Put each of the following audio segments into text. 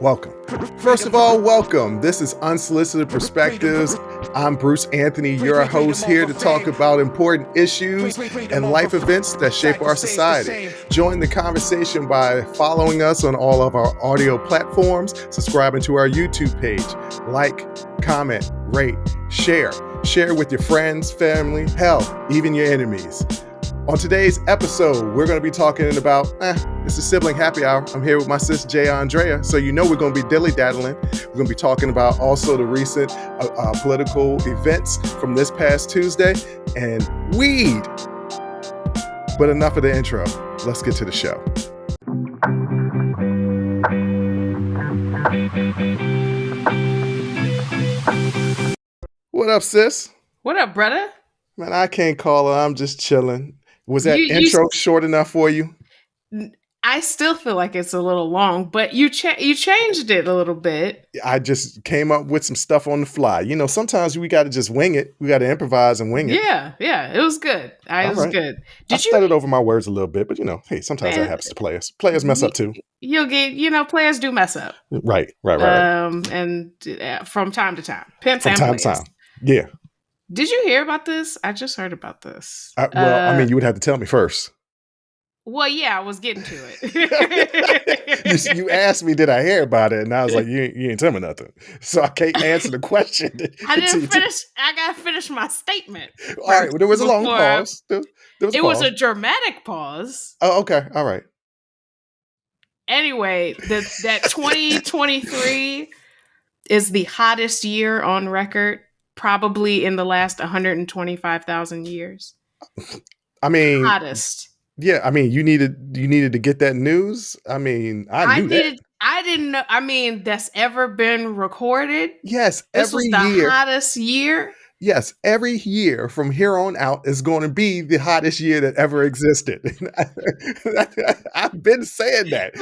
welcome. First of all, welcome. This is Unsolicited Perspectives. I'm Bruce Anthony, your host, here to talk about important issues and life events that shape our society. Join the conversation by following us on all of our audio platforms, subscribing to our YouTube page, like, comment, rate, share. Share with your friends, family, hell, even your enemies. On today's episode, we're going to be talking about, it's a sibling happy hour. I'm here with my sis, Aundrea. So you know we're going to be dilly-daddling. We're going to be talking about also the recent political events from this past Tuesday and weed. But enough of the intro. Let's get to the show. What up, sis? What up, brother? Man, I can't call her. I'm just chilling. Was that intro short enough for you? I still feel like it's a little long, but you changed it a little bit. I just came up with some stuff on the fly. You know, sometimes we got to just wing it. We got to improvise and wing it. Yeah, it was good. It was good. I stuttered over my words a little bit, but hey, sometimes that happens to players. Players mess up too. You'll get, players do mess up. Right. And from time to time. Pimps and players. Time. Yeah. Did you hear about this? I just heard about this. You would have to tell me first. Well, yeah, I was getting to it. you asked me, did I hear about it? And I was like, you ain't tell me nothing. So I can't answer the question. I didn't finish. I got to finish my statement. All right. Well, there was a long pause. It was a dramatic pause. Oh, okay. All right. Anyway, that 2023 is the hottest year on record, probably in the last 125,000 years. I mean, hottest. Yeah, I mean, you needed to get that news. I mean, I knew that. I didn't know. I mean, that's ever been recorded. Yes, this was the hottest year. Yes, every year from here on out is going to be the hottest year that ever existed. I've been saying that.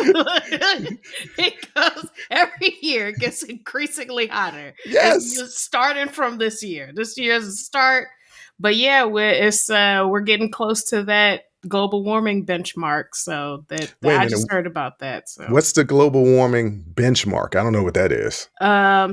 Because every year it gets increasingly hotter. Yes. It's starting from this year. This year's the start. But yeah, we're getting close to that global warming benchmark. So I just heard about that. So what's the global warming benchmark? I don't know what that is.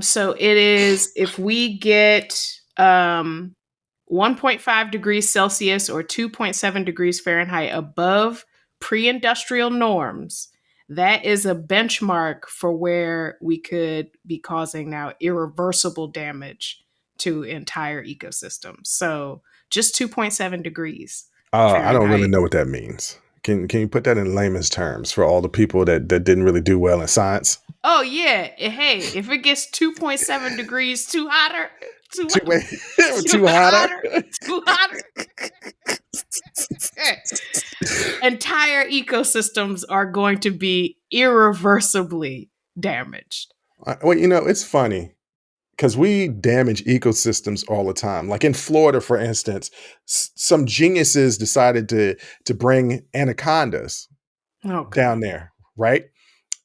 So it is if we get 1.5 degrees Celsius or 2.7 degrees Fahrenheit above pre-industrial norms, that is a benchmark for where we could be causing now irreversible damage to entire ecosystems. So just 2.7 degrees. I don't really know what that means. Can you put that in layman's terms for all the people that didn't really do well in science? Oh yeah. Hey, if it gets 2.7 degrees too hotter, too hotter. Entire ecosystems are going to be irreversibly damaged. Well, it's funny because we damage ecosystems all the time. Like in Florida, for instance, some geniuses decided to bring anacondas down there, right?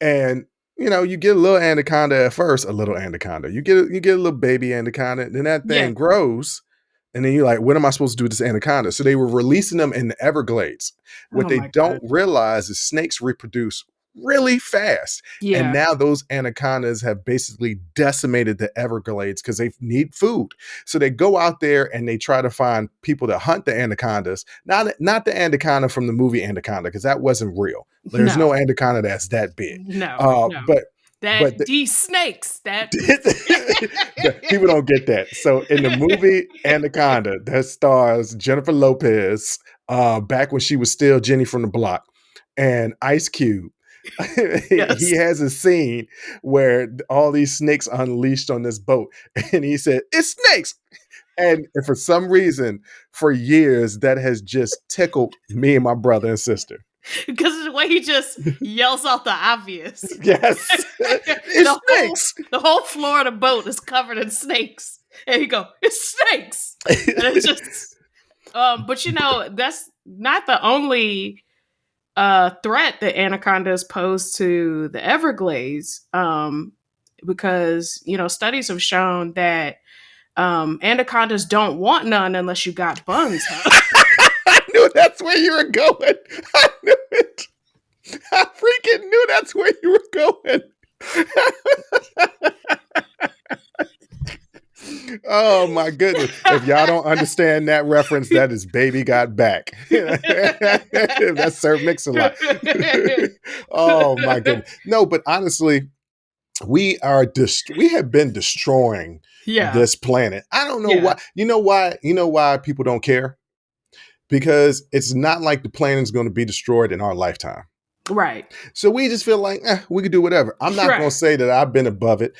And you get a little anaconda at first, a little anaconda. You get a little baby anaconda, and then that thing grows, and then you're like, what am I supposed to do with this anaconda? So they were releasing them in the Everglades. What they don't realize is snakes reproduce really fast. Yeah. And now those anacondas have basically decimated the Everglades because they need food. So they go out there and they try to find people to hunt the anacondas. Not the anaconda from the movie Anaconda, because that wasn't real. There's no anaconda that's that big. No. But these snakes, that people don't get that. So in the movie Anaconda, that stars Jennifer Lopez, back when she was still Jenny from the Block, and Ice Cube. Yes. He has a scene where all these snakes are unleashed on this boat, and he said, "It's snakes." And for some reason, for years, that has just tickled me and my brother and sister. Because of the way he just yells out the obvious. Yes. It's snakes. The whole floor of the boat is covered in snakes. And he go, "It's snakes." And it's just, but that's not the only threat that anacondas pose to the Everglades, because studies have shown that anacondas don't want none unless you got buns. I knew that's where you were going. I knew it. I freaking knew that's where you were going. Oh my goodness. If y'all don't understand that reference, that is Baby Got Back. That's Sir Mix-a-Lot. Oh my goodness. No, but honestly, we have been destroying Yeah. this planet. I don't know Yeah. why. You know why people don't care? Because it's not like the planet is going to be destroyed in our lifetime. Right. So we just feel like we could do whatever. I'm not going Right. to say that I've been above it.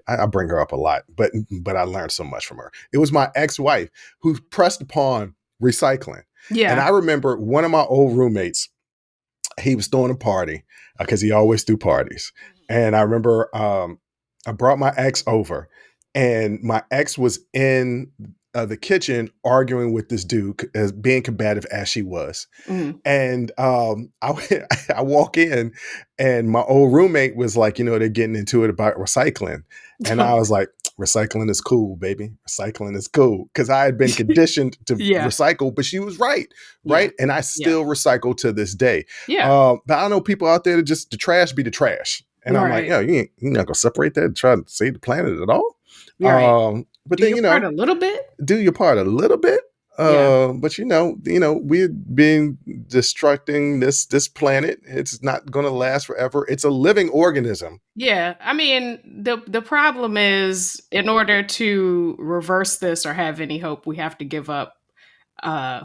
I bring her up a lot, but I learned so much from her. It was my ex-wife who pressed upon recycling. And Yeah. I remember one of my old roommates, he was throwing a party because he always threw parties. And I remember I brought my ex over, and my ex was in the kitchen arguing with this dude, as being combative as she was. Mhm. And I walk in, and my old roommate was like, they're getting into it about recycling. And I was like, recycling is cool, baby. Recycling is cool. Because I had been conditioned to Yeah. recycle, but she was right. Yeah. Right. And I Yeah. still recycle to this day. Yeah. But I know people out there that just the trash be the trash. And I'm like, Right. you're not gonna separate that and try to save the planet at all. Right. But Do then your part a little bit. do your part a little bit. Yeah. But we're being destructing this planet. It's not going to last forever. It's a living organism. Yeah. I mean, the problem is, in order to reverse this or have any hope, we have to give up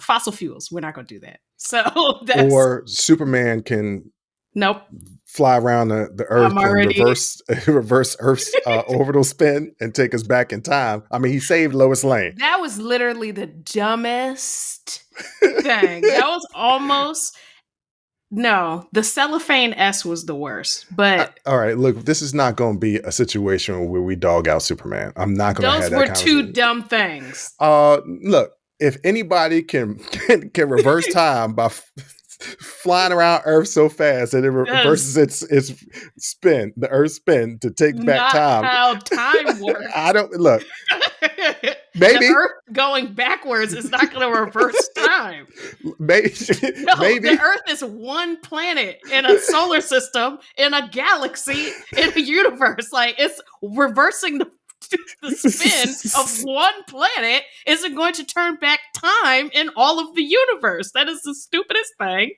fossil fuels. We're not going to do that. So that's Or Superman can nope. fly around the I'm Earth and already. reverse Earth's orbital spin and take us back in time. I mean, he saved Lois Lane. That was literally the dumbest thing. That was almost. No, the cellophane S was the worst. But All right, look, this is not going to be a situation where we dog out Superman. I'm not going to those have that were conversation. two dumb things. Look, if anybody can reverse time by flying around Earth so fast that it reverses its spin, the Earth spin to take back Not time. how time works. I don't look. The Maybe Earth going backwards is not going to reverse time. maybe No, maybe the Earth is one planet in a solar system, in a galaxy, in a universe. Like, it's reversing the spin of one planet isn't going to turn back time in all of the universe. That is the stupidest thing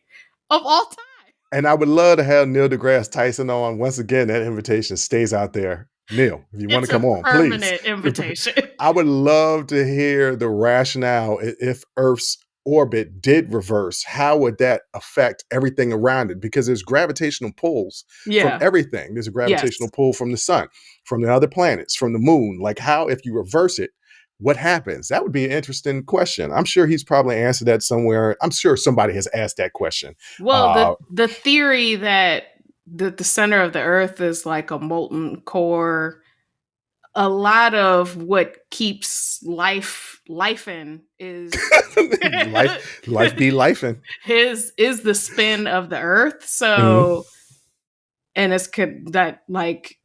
of all time. And I would love to have Neil deGrasse Tyson on. Once again, that invitation stays out there. Neil, if you want to It's a come on, please. permanent invitation. I would love to hear the rationale if Earth's orbit did reverse. How would that affect everything around it? Because there's gravitational pulls from Yeah. everything. There's a gravitational pull from the sun, from the other planets, from the moon. Like, how, if you reverse it, what happens? That would be an interesting question. I'm sure he's probably answered that somewhere. I'm sure somebody has asked that question. Well, the theory that the center of the Earth is like a molten core, a lot of what keeps life in is life be lifing. is the spin of the Earth. So, and it's that like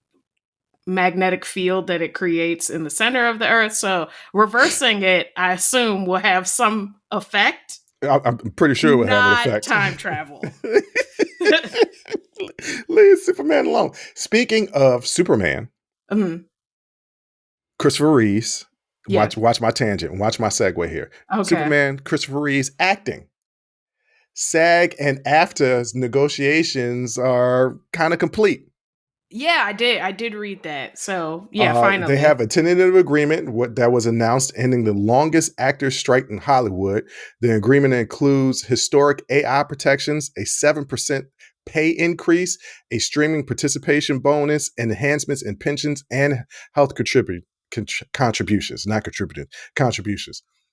magnetic field that it creates in the center of the Earth. So reversing it, I assume, will have some effect. I'm pretty sure it would have an Not effect. time travel. Leave Superman alone. Speaking of Superman, Christopher Reeves. Yeah. Watch my tangent. Watch my segue here. Okay. Superman, Christopher Reeves acting. SAG and AFTRA's negotiations are kind of complete. Yeah, I did read that. So yeah, finally. They have a tentative agreement that was announced ending the longest actors strike in Hollywood. The agreement includes historic AI protections, a 7% pay increase, a streaming participation bonus, and enhancements in pensions and health contributions.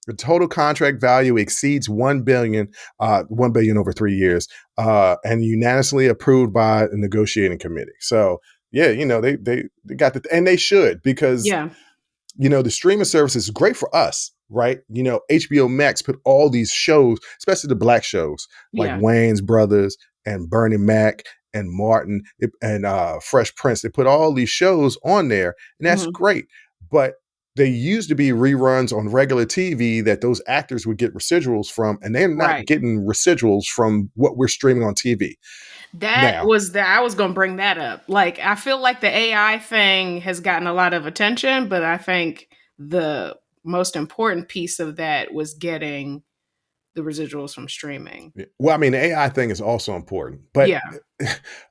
The total contract value exceeds $1 billion over 3 years, and unanimously approved by the negotiating committee. So yeah, they got and they should, because the streaming service is great for us, right? HBO Max put all these shows, especially the black shows like Wayne's Brothers and Bernie Mac and Martin and Fresh Prince. They put all these shows on there, and that's great. But they used to be reruns on regular TV that those actors would get residuals from, and they're not getting residuals from what we're streaming on TV. That Now, was the I was gonna bring that up. Like, I feel like the AI thing has gotten a lot of attention, but I think the most important piece of that was getting the residuals from streaming. well, I mean, the AI thing is also important, but Yeah,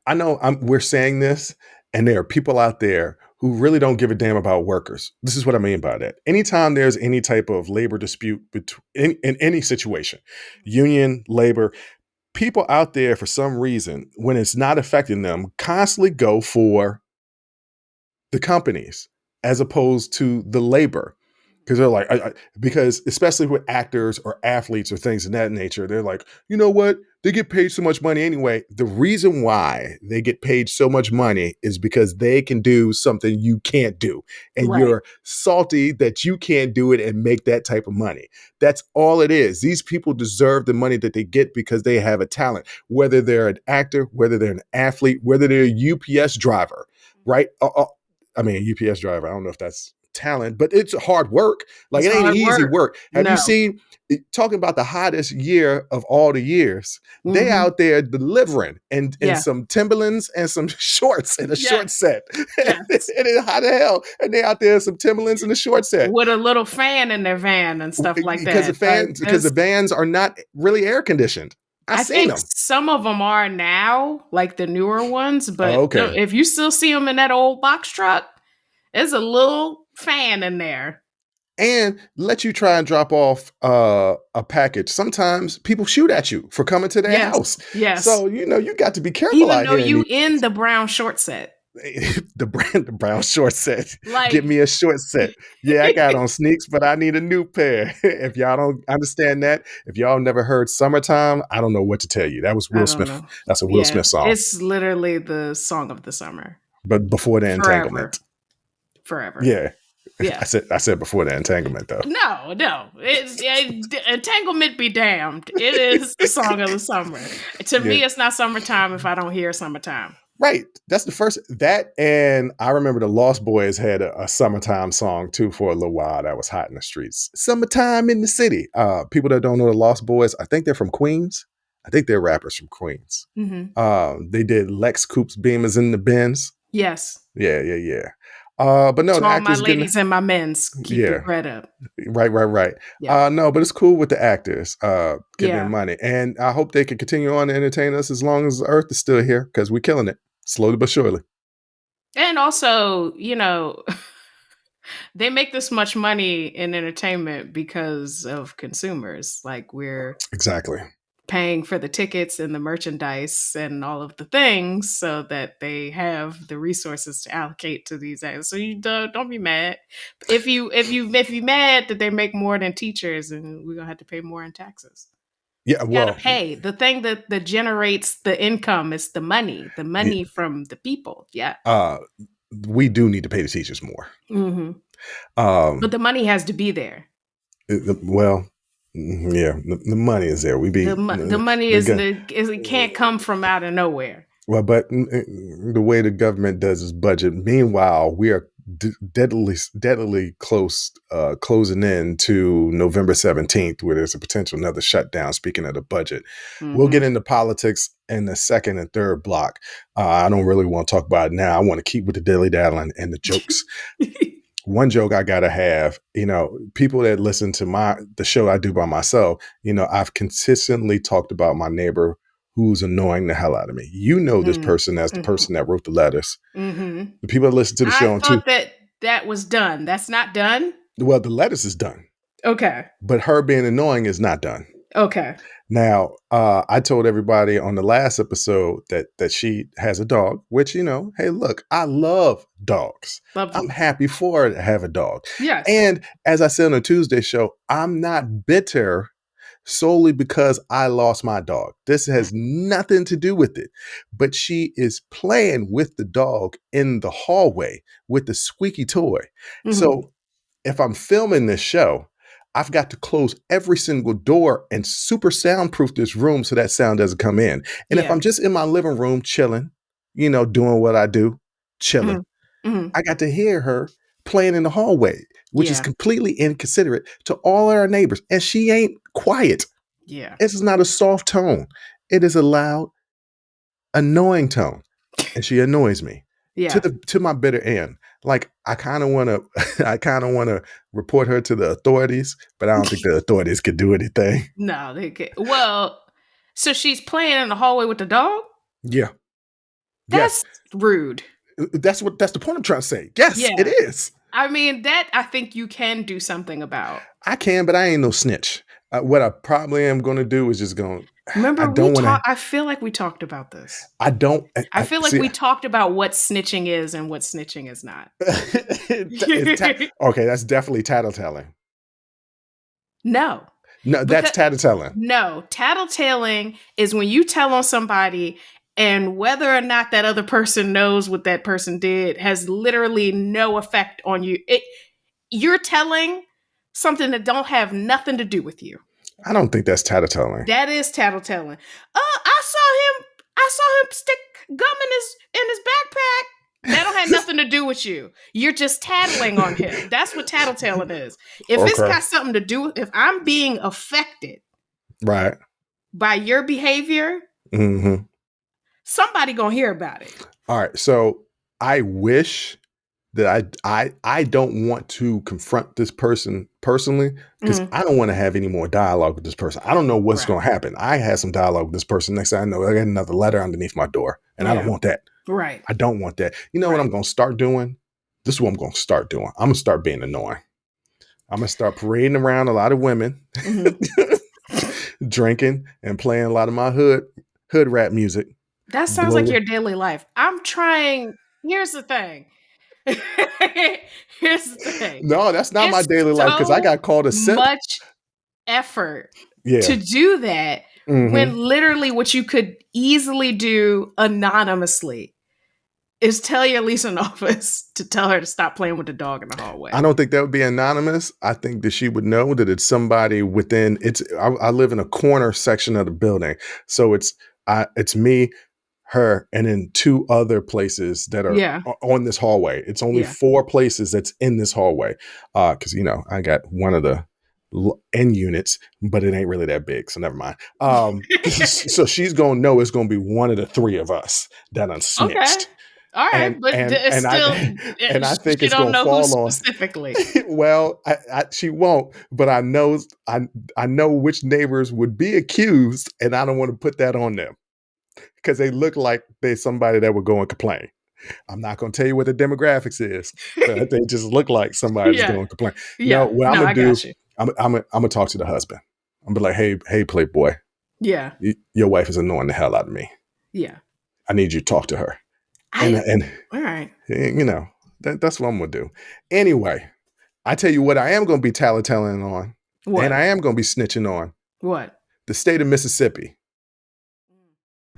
I know we're saying this, and there are people out there who really don't give a damn about workers. This is what I mean by that. Anytime there's any type of labor dispute in any situation, union, labor, people out there for some reason, when it's not affecting them, constantly go for the companies as opposed to the labor. Because they're like, because especially with actors or athletes or things of that nature, they're like, you know what? They get paid so much money anyway. The reason why they get paid so much money is because they can do something you can't do. And right, you're salty that you can't do it and make that type of money. That's all it is. These people deserve the money that they get because they have a talent, whether they're an actor, whether they're an athlete, whether they're a UPS driver, right? I mean, a UPS driver, I don't know if that's talent, but it's hard work. Like it's it ain't hard easy work. work. Have you No, seen talking about the hottest year of all the years? They hmm out there delivering in yeah, some Timberlands and some shorts and a short yes, set. And yes, it's hot as hell. And they out there in some Timberlands and a short set. with a little fan in their van and stuff like Because that. Like, the there's vans are not really air conditioned. I I seen think them. some of them are now, like the newer ones, but Oh, no, okay. if you still see them in that old box truck, there's a little fan in there. And let you try and drop off a package. Sometimes people shoot at you for coming to their Yes, house. yes. So, you got to be careful Even out though here in you these in the brown short set, the brown short set. Give like me a short set. Yeah, I got on sneaks, but I need a new pair. If y'all don't understand that, if y'all never heard "Summertime," I don't know what to tell you. That was I Will don't Smith. know. That's a Will Yeah, Smith song. it's literally the song of the summer. But before the Forever, entanglement, forever. yeah, Yeah. I said before the entanglement though. No, no. Entanglement be damned. It is the song of the summer. To Yeah, me, it's not summertime if I don't hear summertime. right. That's the first that, and I remember the Lost Boys had a summertime song too for a little while that was hot in the streets. Summertime in the city. People that don't know the Lost Boys, I think they're from Queens. I think they're rappers from Queens. Hmm. They did Lex Coops Beamers in the Benz. Yes. Yeah, yeah, yeah. But no, To the all my actors getting ladies and my men's, keep your yeah, bread up. right, right, right. Yeah. No, but it's cool with the actors getting their Yeah. money, and I hope they can continue on to entertain us as long as the Earth is still here because we're killing it slowly but surely. And also, they make this much money in entertainment because of consumers. Like, we're Exactly. paying for the tickets and the merchandise and all of the things so that they have the resources to allocate to these actors. So you don't be mad if you mad that they make more than teachers, and we're gonna have to pay more in taxes. Yeah. You gotta Well. pay. The thing that generates the income is the Yeah, money from the people. Yeah. uh, we do need to pay the teachers more. Hmm. But Um, the money has to be there. well, yeah, the money is there. We be The money the gu- it can't come from out of nowhere. well, but the way the government does its budget. Meanwhile, we are deadly close, closing in to November 17th, where there's a potential another shutdown. Speaking of the budget, we'll get Hmm. into politics in the second and third block. I don't really want to talk about it now. I want to keep with the dilly daddling and the jokes. One joke I gotta have, people that listen to the show I do by myself, I've consistently talked about my neighbor who's annoying the hell out of me. You know this Mm, person as the mhm, person that wrote the letters. mhm. The people that listen to the I show on too. thought that was done. That's not done? Well, the letters is done, Okay. but her being annoying is not done. Okay. Now, I told everybody on the last episode that she has a dog, which, hey, look, I love dogs. Love I'm them. happy for her to have a dog. Yes. And as I said on the Tuesday show, I'm not bitter solely because I lost my dog. This Mm, has nothing to do with it. But she is playing with the dog in the hallway with the squeaky toy. mhm. So if I'm filming this show, I've got to close every single door and super soundproof this room so that sound doesn't come in. And if Yeah. I'm just in my living room chilling, doing what I do, chilling, Mhm. Mhm. I got to hear her playing in the hallway, which is Yeah. completely inconsiderate to all our neighbors. And she ain't quiet. Yeah. This is not a soft tone. It is a loud, annoying tone, and she annoys me Yeah. to my bitter end. Like I kind of want to, I kind of want to report her to the authorities, but I don't think the authorities could do anything. No, they can't. Well, so she's playing in the hallway with the dog? Yeah. That's Yes. rude. That's the point I'm trying to say. Yes, Yeah. it is. I mean, that I think you can do something about. I can, but I ain't no snitch. What I probably am going to do is just going. I Remember, don't want to. I feel like we talked about this. I don't. I feel like see, we talked about what snitching is and what snitching is not. Okay, that's definitely tattletelling. No. No, that's tattletelling. No, tattletaling is when you tell on somebody and whether or not that other person knows what that person did has literally no effect on you. You're telling something that don't have nothing to do with you. I don't think that's tattletelling. That is tattletelling. I saw him stick gum in his backpack. That don't have nothing to do with you. You're just tattling on him. That's what tattletelling is. If it's got something to do with, if I'm being affected right by your behavior, somebody gonna hear about it. All right. So I wish that I don't want to confront this person personally because I don't want to have any more dialogue with this person. I don't know what's going to happen. I had some dialogue with this person. Next thing I know, I got another letter underneath my door, and I don't want that. Right. I don't want that. You know what I'm going to start doing? This is what I'm going to start doing. I'm going to start being annoying. I'm going to start parading around a lot of women, drinking and playing a lot of my hood rap music. That sounds like your daily life. I'm trying. Here's the thing. No, that's not my daily life because I got called a simp. Much effort to do that when literally what you could easily do anonymously is tell your leasing office to tell her to stop playing with the dog in the hallway. I don't think that would be anonymous. I think that she would know that it's somebody within. I live in a corner section of the building, so it's me, her, and then two other places that are on this hallway. It's only 4 places that's in this hallway. Because I got one of the end units, but it ain't really that big, so never mind. So she's gonna know it's gonna be one of the 3 of us that unsnitched. Okay. All right, and I think it's gonna fall on specifically. Well, she won't, but I know which neighbors would be accused, and I don't want to put that on them. Because they look like they're somebody that would go and complain. I'm not going to tell you what the demographics is, but they just look like somebody's going to complain. Yeah. No, what I'm going to do, I'm going to talk to the husband. I'm going to be like, hey, playboy. Yeah. Your wife is annoying the hell out of me. Yeah. I need you to talk to her. And all right. That's what I'm going to do. Anyway, I tell you what I am going to be tattletelling on. What? And I am going to be snitching on. What? The state of Mississippi.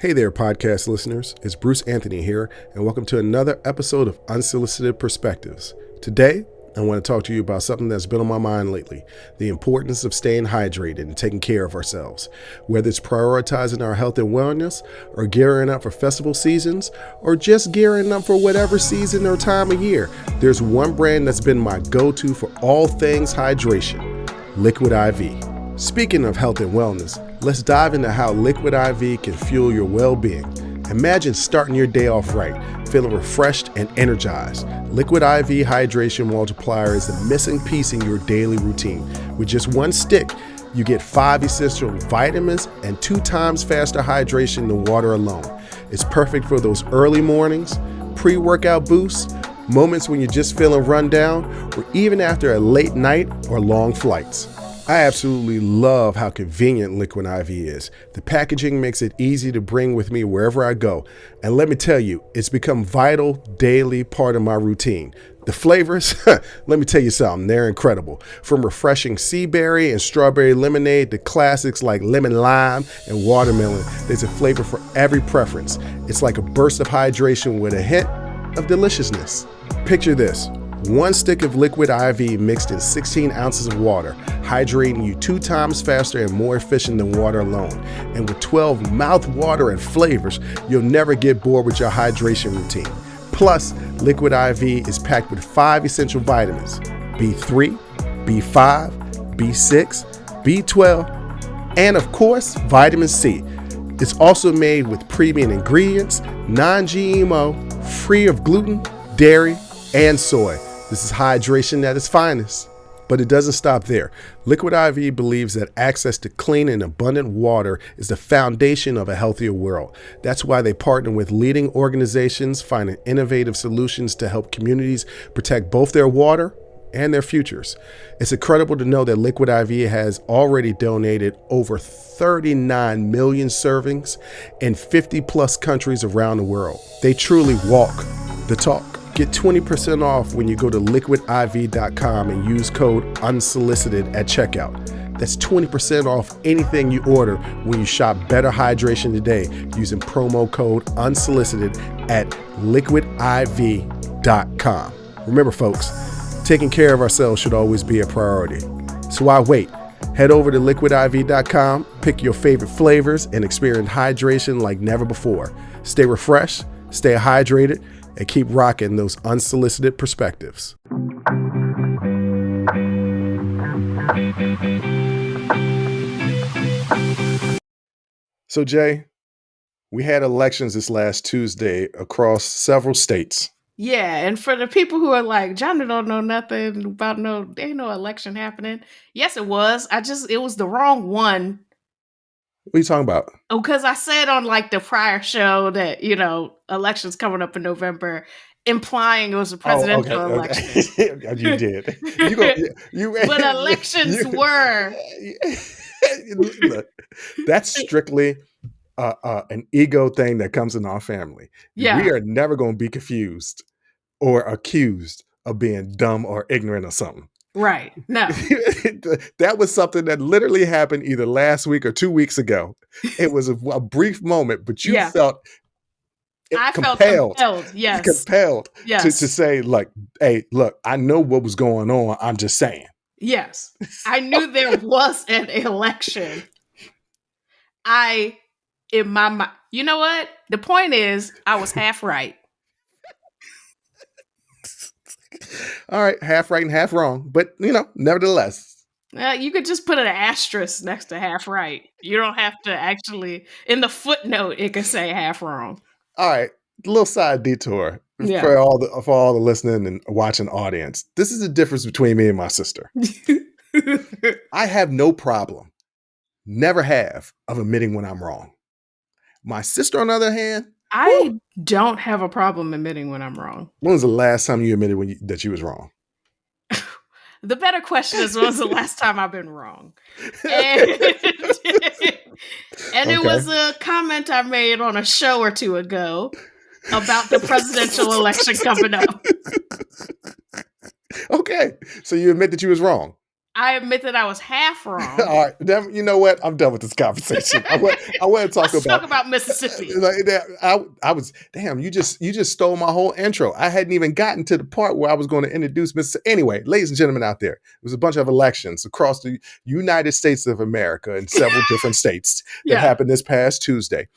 Hey there, podcast listeners. It's Bruce Anthony here, and welcome to another episode of Unsolicited Perspectives. Today, I want to talk to you about something that's been on my mind lately, the importance of staying hydrated and taking care of ourselves. Whether it's prioritizing our health and wellness, or gearing up for festival seasons, or just gearing up for whatever season or time of year, there's one brand that's been my go-to for all things hydration, Liquid IV. Speaking of health and wellness, let's dive into how Liquid IV can fuel your well-being. Imagine starting your day off right, feeling refreshed and energized. Liquid IV Hydration Multiplier is the missing piece in your daily routine. With just one stick, you get 5 essential vitamins and 2 times faster hydration than water alone. It's perfect for those early mornings, pre-workout boosts, moments when you're just feeling run down, or even after a late night or long flights. I absolutely love how convenient Liquid IV is. The packaging makes it easy to bring with me wherever I go. And let me tell you, it's become a vital daily part of my routine. The flavors, let me tell you something, they're incredible. From refreshing sea berry and strawberry lemonade to classics like lemon lime and watermelon, there's a flavor for every preference. It's like a burst of hydration with a hint of deliciousness. Picture this. 1 stick of Liquid IV mixed in 16 ounces of water, hydrating you 2 times faster and more efficient than water alone. And with 12 mouth-watering and flavors, you'll never get bored with your hydration routine. Plus, Liquid IV is packed with 5 essential vitamins: B3, B5, B6, B12, and of course, vitamin C. It's also made with premium ingredients, non-GMO, free of gluten, dairy, and soy. This is hydration at its finest. But it doesn't stop there. Liquid IV believes that access to clean and abundant water is the foundation of a healthier world. That's why they partner with leading organizations, finding innovative solutions to help communities protect both their water and their futures. It's incredible to know that Liquid IV has already donated over 39 million servings in 50 plus countries around the world. They truly walk the talk. Get 20% off when you go to liquidiv.com and use code unsolicited at checkout. That's 20% off anything you order when you shop Better Hydration today using promo code unsolicited at liquidiv.com. Remember, folks, taking care of ourselves should always be a priority. So why wait? Head over to liquidiv.com, pick your favorite flavors, and experience hydration like never before. Stay refreshed, stay hydrated, and keep rocking those unsolicited perspectives. So, Jay, we had elections this last Tuesday across several states. Yeah, and for the people who are like, Johnny don't know nothing about there ain't no election happening. Yes, it was. It was the wrong one. What are you talking about? Oh, because I said on like the prior show that, elections coming up in November, implying it was a presidential election. You did. But elections were. Look, that's strictly an ego thing that comes in our family. Yeah. We are never going to be confused or accused of being dumb or ignorant or something. Right. No. That was something that literally happened either last week or 2 weeks ago. It was a brief moment, but you felt compelled. Yes. Compelled to say, like, hey, look, I know what was going on. I'm just saying. Yes. I knew there was an election. In my mind, you know what? The point is, I was half right. All right, half right and half wrong, but nevertheless. You could just put an asterisk next to half right. You don't have to actually, in the footnote, it could say half wrong. All right, a little side detour for all the listening and watching audience. This is the difference between me and my sister. I have no problem, never have, of admitting when I'm wrong. My sister, on the other hand, I don't have a problem admitting when I'm wrong. When was the last time you admitted that you was wrong? The better question is, when was the last time I've been wrong? And it was a comment I made on a show or two ago about the presidential election coming up. Okay, so you admit that you was wrong. I admit that I was half wrong. All right, you know what? I'm done with this conversation. I want to talk Let's talk about Mississippi. I was damn. You just stole my whole intro. I hadn't even gotten to the part where I was going to introduce Mississippi. Anyway, ladies and gentlemen out there, it was a bunch of elections across the United States of America in several different states that happened this past Tuesday.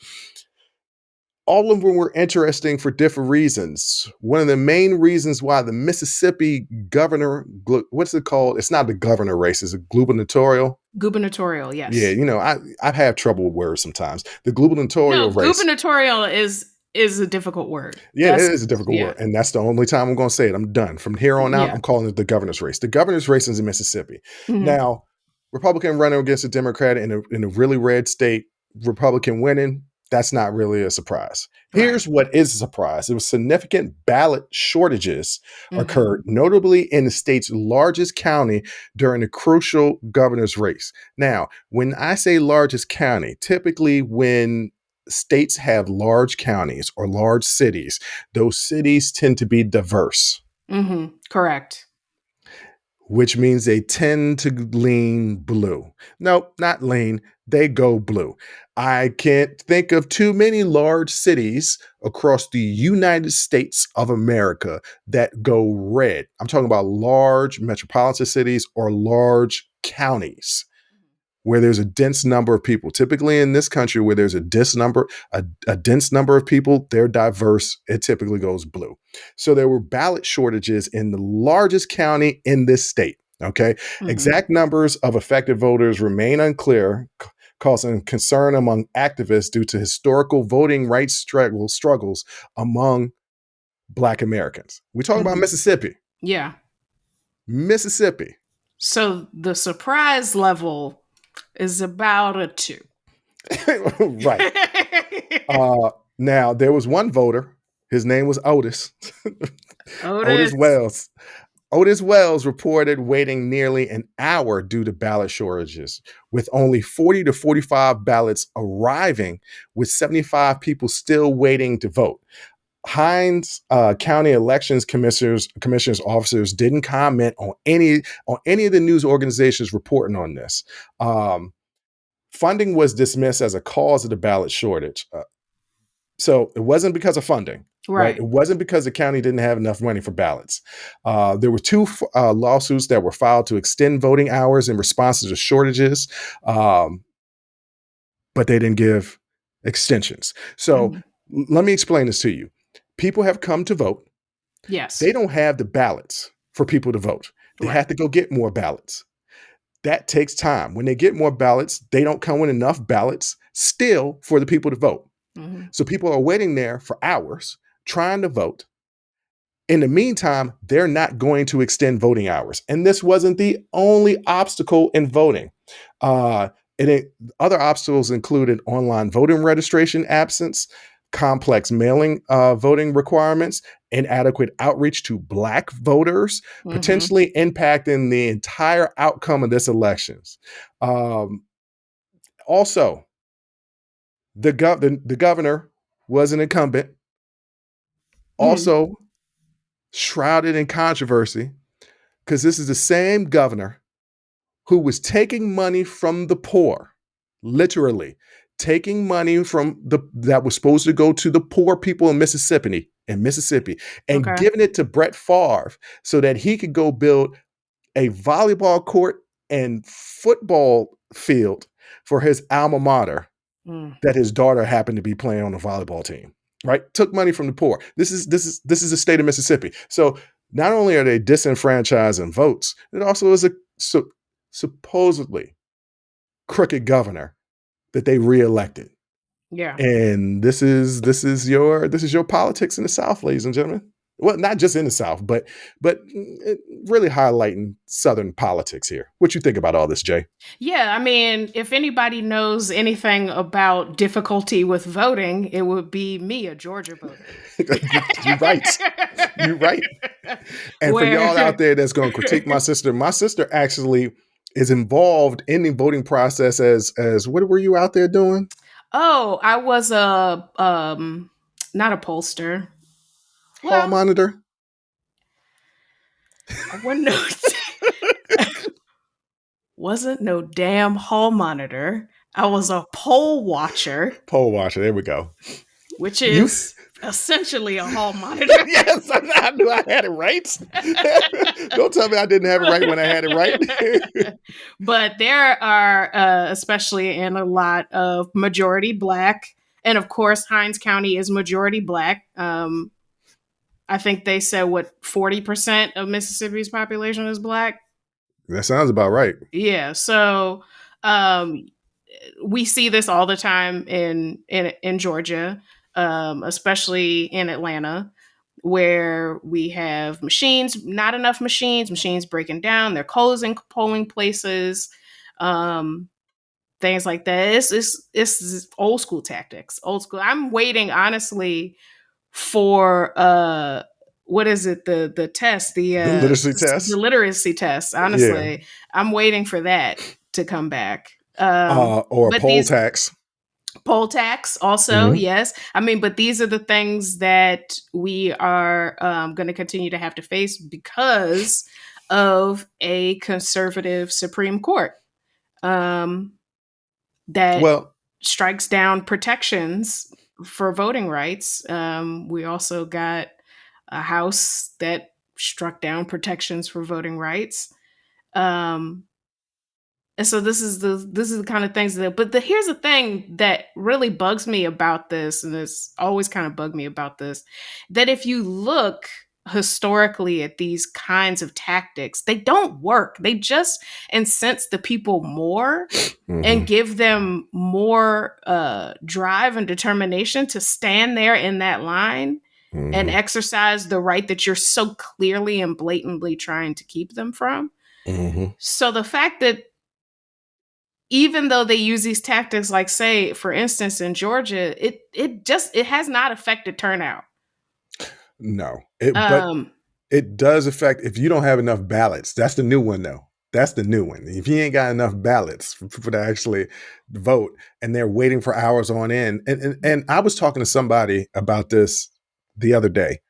All of them were interesting for different reasons. One of the main reasons why the Mississippi governor, what's it called? It's not the governor race, it's a gubernatorial. Gubernatorial, yes. Yeah, I've had trouble with words sometimes. The gubernatorial race. Gubernatorial is a difficult word. Yeah, it is a difficult word. And that's the only time I'm going to say it. I'm done. From here on out, I'm calling it the governor's race. The governor's race is in Mississippi. Mm-hmm. Now, Republican running against a Democrat in a really red state, Republican winning, that's not really a surprise. Here's what is a surprise. It was significant ballot shortages occurred, notably in the state's largest county during the crucial governor's race. Now, when I say largest county, typically when states have large counties or large cities, those cities tend to be diverse. Mm-hmm. Correct. Which means they tend to lean blue. No, not lean. They go blue. I can't think of too many large cities across the United States of America that go red. I'm talking about large metropolitan cities or large counties where there's a dense number of people. Typically in this country where there's a dense number of people, they're diverse. It typically goes blue. So there were ballot shortages in the largest county in this state. Okay. Mm-hmm. Exact numbers of affected voters remain unclear, causing concern among activists due to historical voting rights struggles among Black Americans. We're talking about Mhm. Mississippi. Yeah. Mississippi. So the surprise level is about a 2. Right. Now, there was one voter. His name was Otis. Otis Otis. Wells. Otis Wells reported waiting nearly an hour due to ballot shortages, with only 40 to 45 ballots arriving, with 75 people still waiting to vote. Hinds County Elections Commissioners officers didn't comment on any of the news organizations reporting on this. Funding was dismissed as a cause of the ballot shortage. So it wasn't because of funding, right? Right. It wasn't because the county didn't have enough money for ballots. There were two lawsuits that were filed to extend voting hours in response to the shortages, but they didn't give extensions. So Mhm. let me explain this to you. People have come to vote. Yes. They don't have the ballots for people to vote. They Right. have to go get more ballots. That takes time. When they get more ballots, they don't come with enough ballots still for the people to vote. Mhm. So people are waiting there for hours trying to vote. In the meantime, they're not going to extend voting hours. And this wasn't the only obstacle in voting. Uh, Other obstacles included online voting registration absence, complex mailing voting requirements, inadequate outreach to Black voters, Mhm. potentially impacting the entire outcome of this elections. Um, Also, the governor was an incumbent, Mhm. also shrouded in controversy, because this is the same governor who was taking money from the poor, literally taking money from the that was supposed to go to the poor people in Mississippi, and Okay. giving it to Brett Favre so that he could go build a volleyball court and football field for his alma mater Mm. that his daughter happened to be playing on the volleyball team. Right? Took money from the poor. This is the state of Mississippi. So not only are they disenfranchising votes, it also is a supposedly crooked governor that they reelected. Yeah. And this is your politics in the South, ladies and gentlemen. Well, not just in the South, but really highlighting Southern politics here. What you think about all this, Jay? Yeah, I mean, if anybody knows anything about difficulty with voting, it would be me, a Georgia voter. You're right. You're right. And for y'all out Where there that's going to critique my sister actually is involved in the voting process as what were you out there doing? Oh, I was a not a pollster. Hall Well, monitor? I wouldn't know. Wasn't no damn hall monitor. I was a poll watcher, Poll watcher. There we go. which You is essentially a hall monitor. yes, I knew I had it right. Don't tell me I didn't have it right when I had it right. But there are, especially in a lot of majority Black, and of course, Hinds County is majority Black. I think they said what 40% of Mississippi's population is Black. That sounds about right. Yeah, so um, we see this all the time in Georgia, especially in Atlanta, where we have machines, not enough machines breaking down, they're closing polling places, um, things like that. It's old school tactics, old school. I'm waiting honestly for what is it, the test, The literacy the test. literacy test. Yeah. Honestly, I'm waiting for that to come back. Or But poll these tax. poll tax also, Mhm. yes. I mean, but these are the things that we are going to continue to have to face because of a conservative Supreme Court um, that Well, strikes down protections for voting rights. We also got a House that struck down protections for voting rights. Um, and so this is the kind of things that. But here's the thing that really bugs me about this, and it's always kind of bugged me about this, that if you look. historically at these kinds of tactics, they don't work. They just incense the people more and Mhm. give them more drive and determination to stand there in that line and Mhm. exercise the right that you're so clearly and blatantly trying to keep them from. Mhm. So the fact that even though they use these tactics, like say, for instance, in Georgia, it has not affected turnout. No. But Um, it does affect if you don't have enough ballots. That's the new one, though. That's the new one. If you ain't got enough ballots for people to actually vote and they're waiting for hours on end. And I was talking to somebody about this the other day.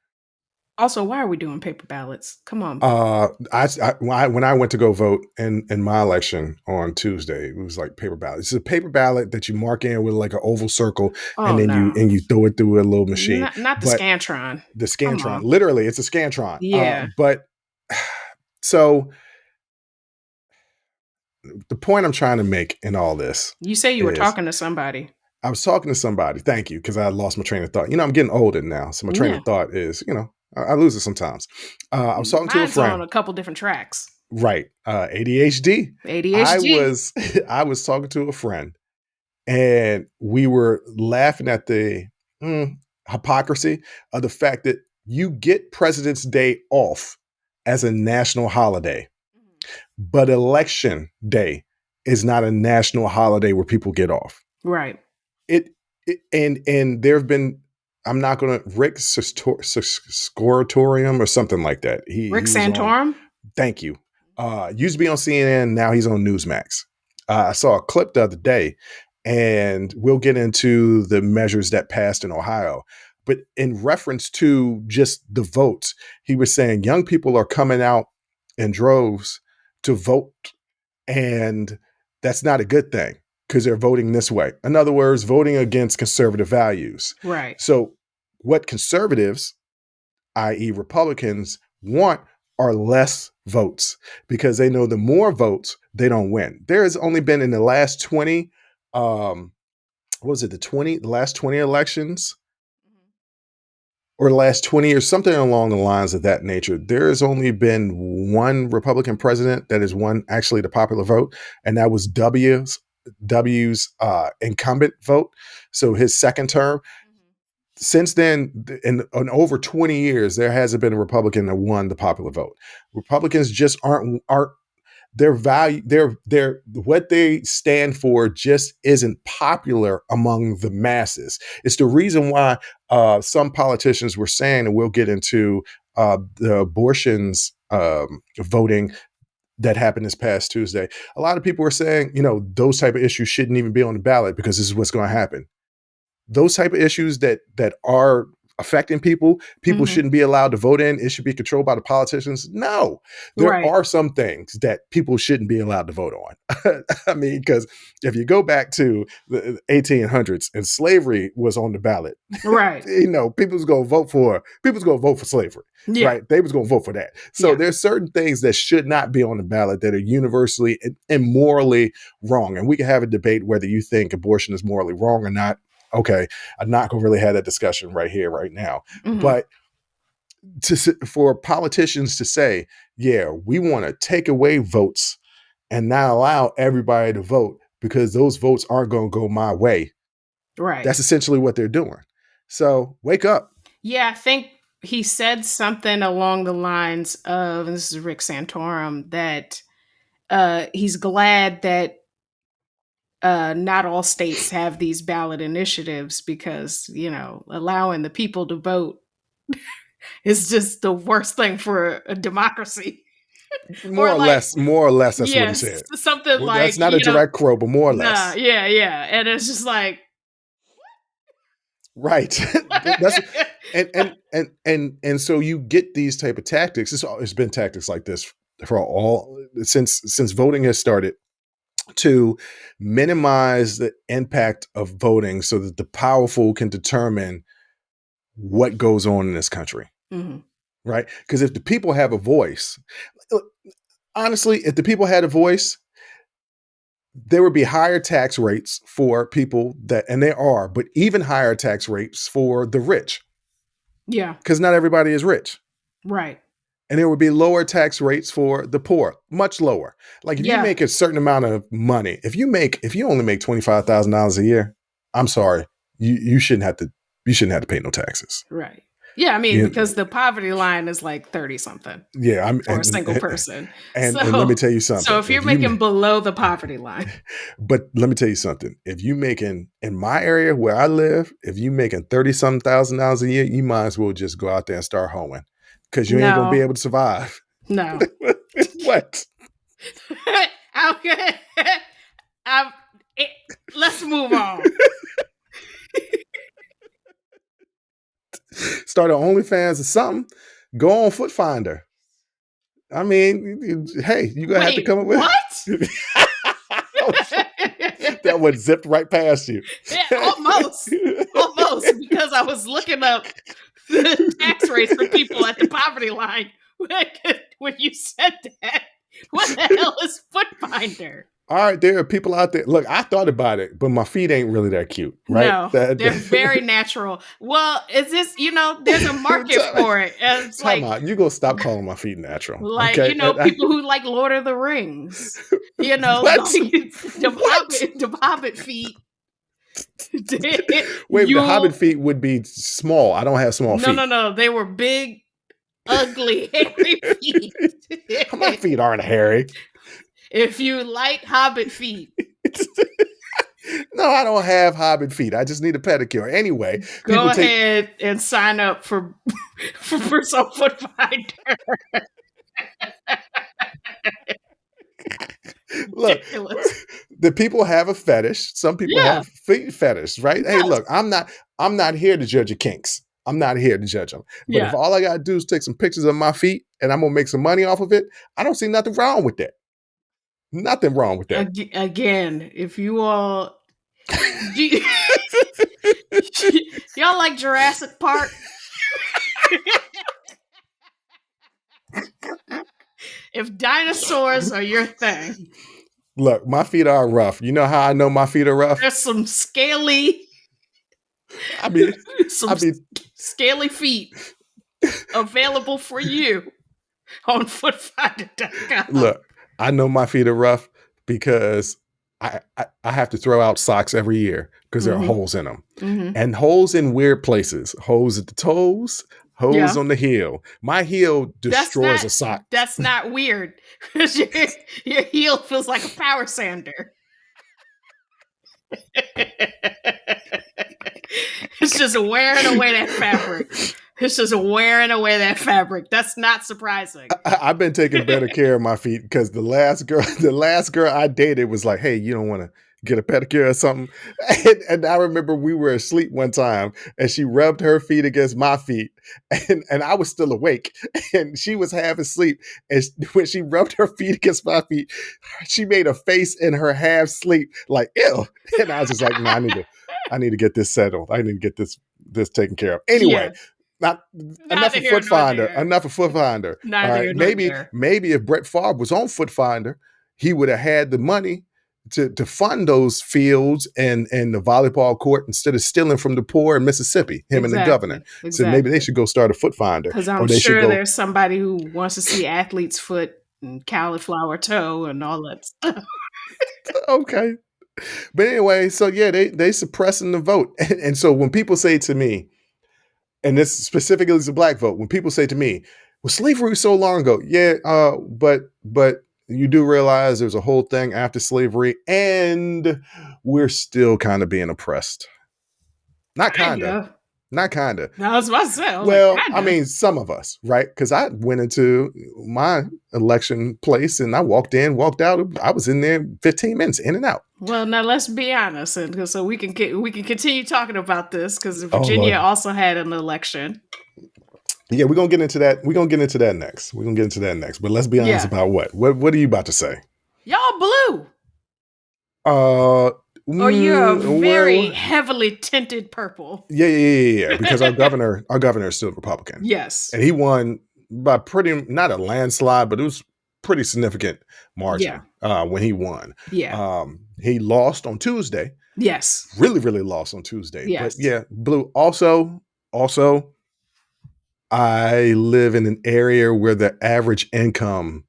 Also, why are we doing paper ballots? Come on. When I went to go vote in my election on Tuesday, it was like paper ballot. It's a paper ballot that you mark in with like an oval circle, and Oh then no, you throw it through a little machine. not the But Scantron. the Come Scantron, on. literally, it's a Scantron. Yeah. But so the point I'm trying to make in all this You say you were is talking to somebody. I was talking to somebody. Thank you, because I lost my train of thought. I'm getting older now, so my train Yeah. of thought is, I lose it sometimes. I was talking to a Mine's on friend. a couple different tracks. Right. ADHD. I ADHD. was I was talking to a friend and we were laughing at the hypocrisy of the fact that you get President's Day off as a national holiday, but election day is not a national holiday where people get off. Right. It, and there have been I'm not going to Rick Scoratorium or something like that. Rick He was on. Santorum. Thank you. Used to be on CNN. Now he's on Newsmax. I saw a clip the other day, and we'll get into the measures that passed in Ohio. But in reference to just the votes, he was saying young people are coming out in droves to vote, and that's not a good thing because they're voting this way. In other words, voting against conservative values. Right. So, what conservatives, i.e., Republicans, want are less votes because they know the more votes they don't win. There has only been in the last 20, what was it, the last 20 elections or the last 20 years, something along the lines of that nature. There has only been one Republican president that has won actually the popular vote, and that was W's incumbent vote. So his second term. Since then, in over 20 years, there hasn't been a Republican that won the popular vote. Republicans just aren't their value, their what they stand for just isn't popular among the masses. It's the reason why some politicians were saying, and we'll get into the abortions voting that happened this past Tuesday. A lot of people were saying, those type of issues shouldn't even be on the ballot because this is what's going to happen. Those type of issues that are affecting people Mm-hmm. shouldn't be allowed to vote in. It should be controlled by the politicians. No, there Right. are some things that people shouldn't be allowed to vote on. I mean, because if you go back to the 1800s and slavery was on the ballot, Right. people's going to vote for slavery, Yeah. right? They was going to vote for that. So Yeah. there's certain things that should not be on the ballot that are universally and morally wrong. And we can have a debate whether you think abortion is morally wrong or not. Okay, I'm not going to really have that discussion right here, right now. Mm-hmm. But for politicians to say, yeah, we want to take away votes and not allow everybody to vote because those votes aren't going to go my way. Right. That's essentially what they're doing. So wake up. Yeah, I think he said something along the lines of, and this is Rick Santorum, that he's glad that not all states have these ballot initiatives because, allowing the people to vote is just the worst thing for a democracy. More Or or like, less, more or less, that's what he yes, said. something Well, like, that's not a direct quote, but more or nah, less. yeah, yeah. And it's just like, Right. That's and so you get these type of tactics. It's been tactics like this for all since voting has started to minimize the impact of voting so that the powerful can determine what goes on in this country. mhm, Right? Because if the people have a voice, honestly, if the people had a voice, there would be higher tax rates for people and there are, but even higher tax rates for the rich yeah, because not everybody is rich. Right. And there would be lower tax rates for the poor, much lower. Like if you Yeah. make a certain amount of money, if you only make $25,000 a year, I'm sorry, you shouldn't have to pay no taxes. Right. Yeah, I mean, You, because the poverty line is like 30 something yeah, for a single person. and let me So tell you so something. if you're making below the poverty line. But let me tell you something. If you making in my area where I live, if you making 30 some $1,000 a year, you might as well just go out there and start hoeing because you ain't gonna be No. able to survive. No. What? Okay. Um, it, let's move on. Start an OnlyFans or something. Go on Foot Finder. I mean, hey, you're gonna have to Wait, come up with what? that one zipped right past you. Yeah, almost, because I was looking up the tax rates for people at the poverty line when you said that. What the hell is Foot Finder? All right, there are people out there. Look, I thought about it, but my feet ain't really that cute, right? No, they're very natural. Well, is this, there's a market for it. And it's Time out. You gonna stop calling my feet natural. like, Okay. people who like Lord of the Rings. What? The Hobbit feet. Wait, the Hobbit feet would be small. I don't have small feet. No. They were big, ugly, hairy feet. My feet aren't hairy. If you like Hobbit feet. No, I don't have Hobbit feet. I just need a pedicure. Anyway, go ahead and sign up for some Foot Finder. Look, the people have a fetish. Some people have feet fetish, right? Yes. Hey, look, I'm not here to judge your kinks. I'm not here to judge them. But if all I gotta do is take some pictures of my feet and I'm gonna make some money off of it, I don't see nothing wrong with that. Nothing wrong with that. Again, if you all y'all like Jurassic Park? If dinosaurs are your thing. Look, my feet are rough. You know how I know my feet are rough? There's some scaly scaly feet available for you on footfinder.com. Look, I know my feet are rough because I have to throw out socks every year because there are holes in them. And holes in weird places. Holes at the toes, holes on the heel. My heel destroys a sock. That's not weird because your heel feels like a power sander. It's just wearing away that fabric. That's not surprising. I've been taking better care of my feet because the last girl I dated was like, hey, you don't want to get a pedicure or something? And I remember we were asleep one time and she rubbed her feet against my feet and I was still awake and she was half asleep. And when she rubbed her feet against my feet, she made a face in her half sleep like, ew. And I was just like, no, I need to get this settled. I need to get this taken care of. Anyway, enough of Foot Finder. Enough of Foot Finder. All right. Maybe if Brett Favre was on Foot Finder, he would have had the money to fund those fields and the volleyball court instead of stealing from the poor in Mississippi, him and the governor. So maybe they should go start a Foot Finder. Because I'm sure there's somebody who wants to see athlete's foot and cauliflower toe and all that stuff. Okay. But anyway, so yeah, they suppressing the vote. And so when people say to me, and this specifically is a black vote, when people say to me, well, slavery was so long ago. Yeah, but you do realize there's a whole thing after slavery and we're still kind of being oppressed. Not kind of. Not kind of. No, that's what I said. Well, I mean, some of us, right? Because I went into my election place and I walked in, walked out. I was in there 15 minutes, in and out. Well, now let's be honest, and so we can continue talking about this because Virginia also had an election. Yeah, we're gonna get into that. We're gonna get into that next. But let's be honest about what are you about to say? Y'all blue. Or you're a very heavily tinted purple. Yeah. Because our governor is still Republican. Yes. And he won by not a landslide, but it was pretty significant margin when he won. Yeah. He lost on Tuesday. Yes. Really, really lost on Tuesday. Yes. But yeah, blue also I live in an area where the average income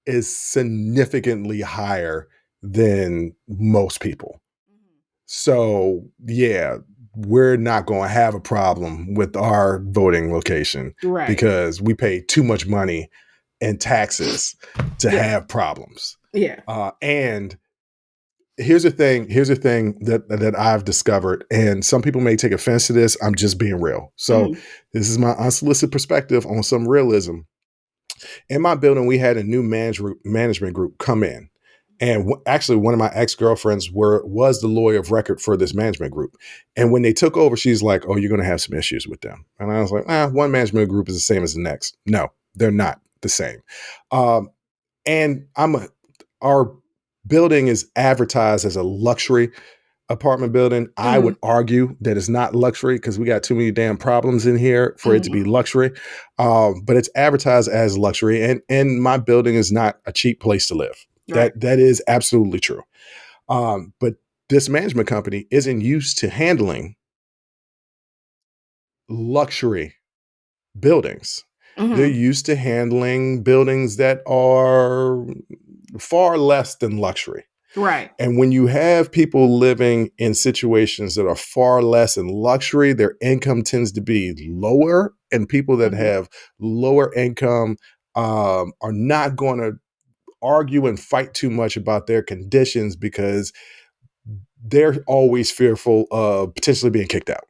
is significantly higher than most people. So, yeah, we're not going to have a problem with our voting location Right. because we pay too much money in taxes to Yeah. have problems. Yeah. And here's the thing that I've discovered, and some people may take offense to this. I'm just being real. So, Mhm. this is my unsolicited perspective on some realism. In my building, we had a new management group come in. And actually, one of my ex girlfriends was the lawyer of record for this management group. And when they took over, she's like, "Oh, you're going to have some issues with them." And I was like, one management group is the same as the next." No, they're not the same. Um, and our building is advertised as a luxury apartment building. I Mhm. would argue that it's not luxury because we got too many damn problems in here for it to be Mhm. luxury. But it's advertised as luxury, and my building is not a cheap place to live. Right. That is absolutely true. But this management company isn't used to handling luxury buildings. They're Mhm. used to handling buildings that are far less than luxury. Right. And when you have people living in situations that are far less in luxury, their income tends to be lower. And people that Mhm. have lower income are not going to argue and fight too much about their conditions because they're always fearful of potentially being kicked out,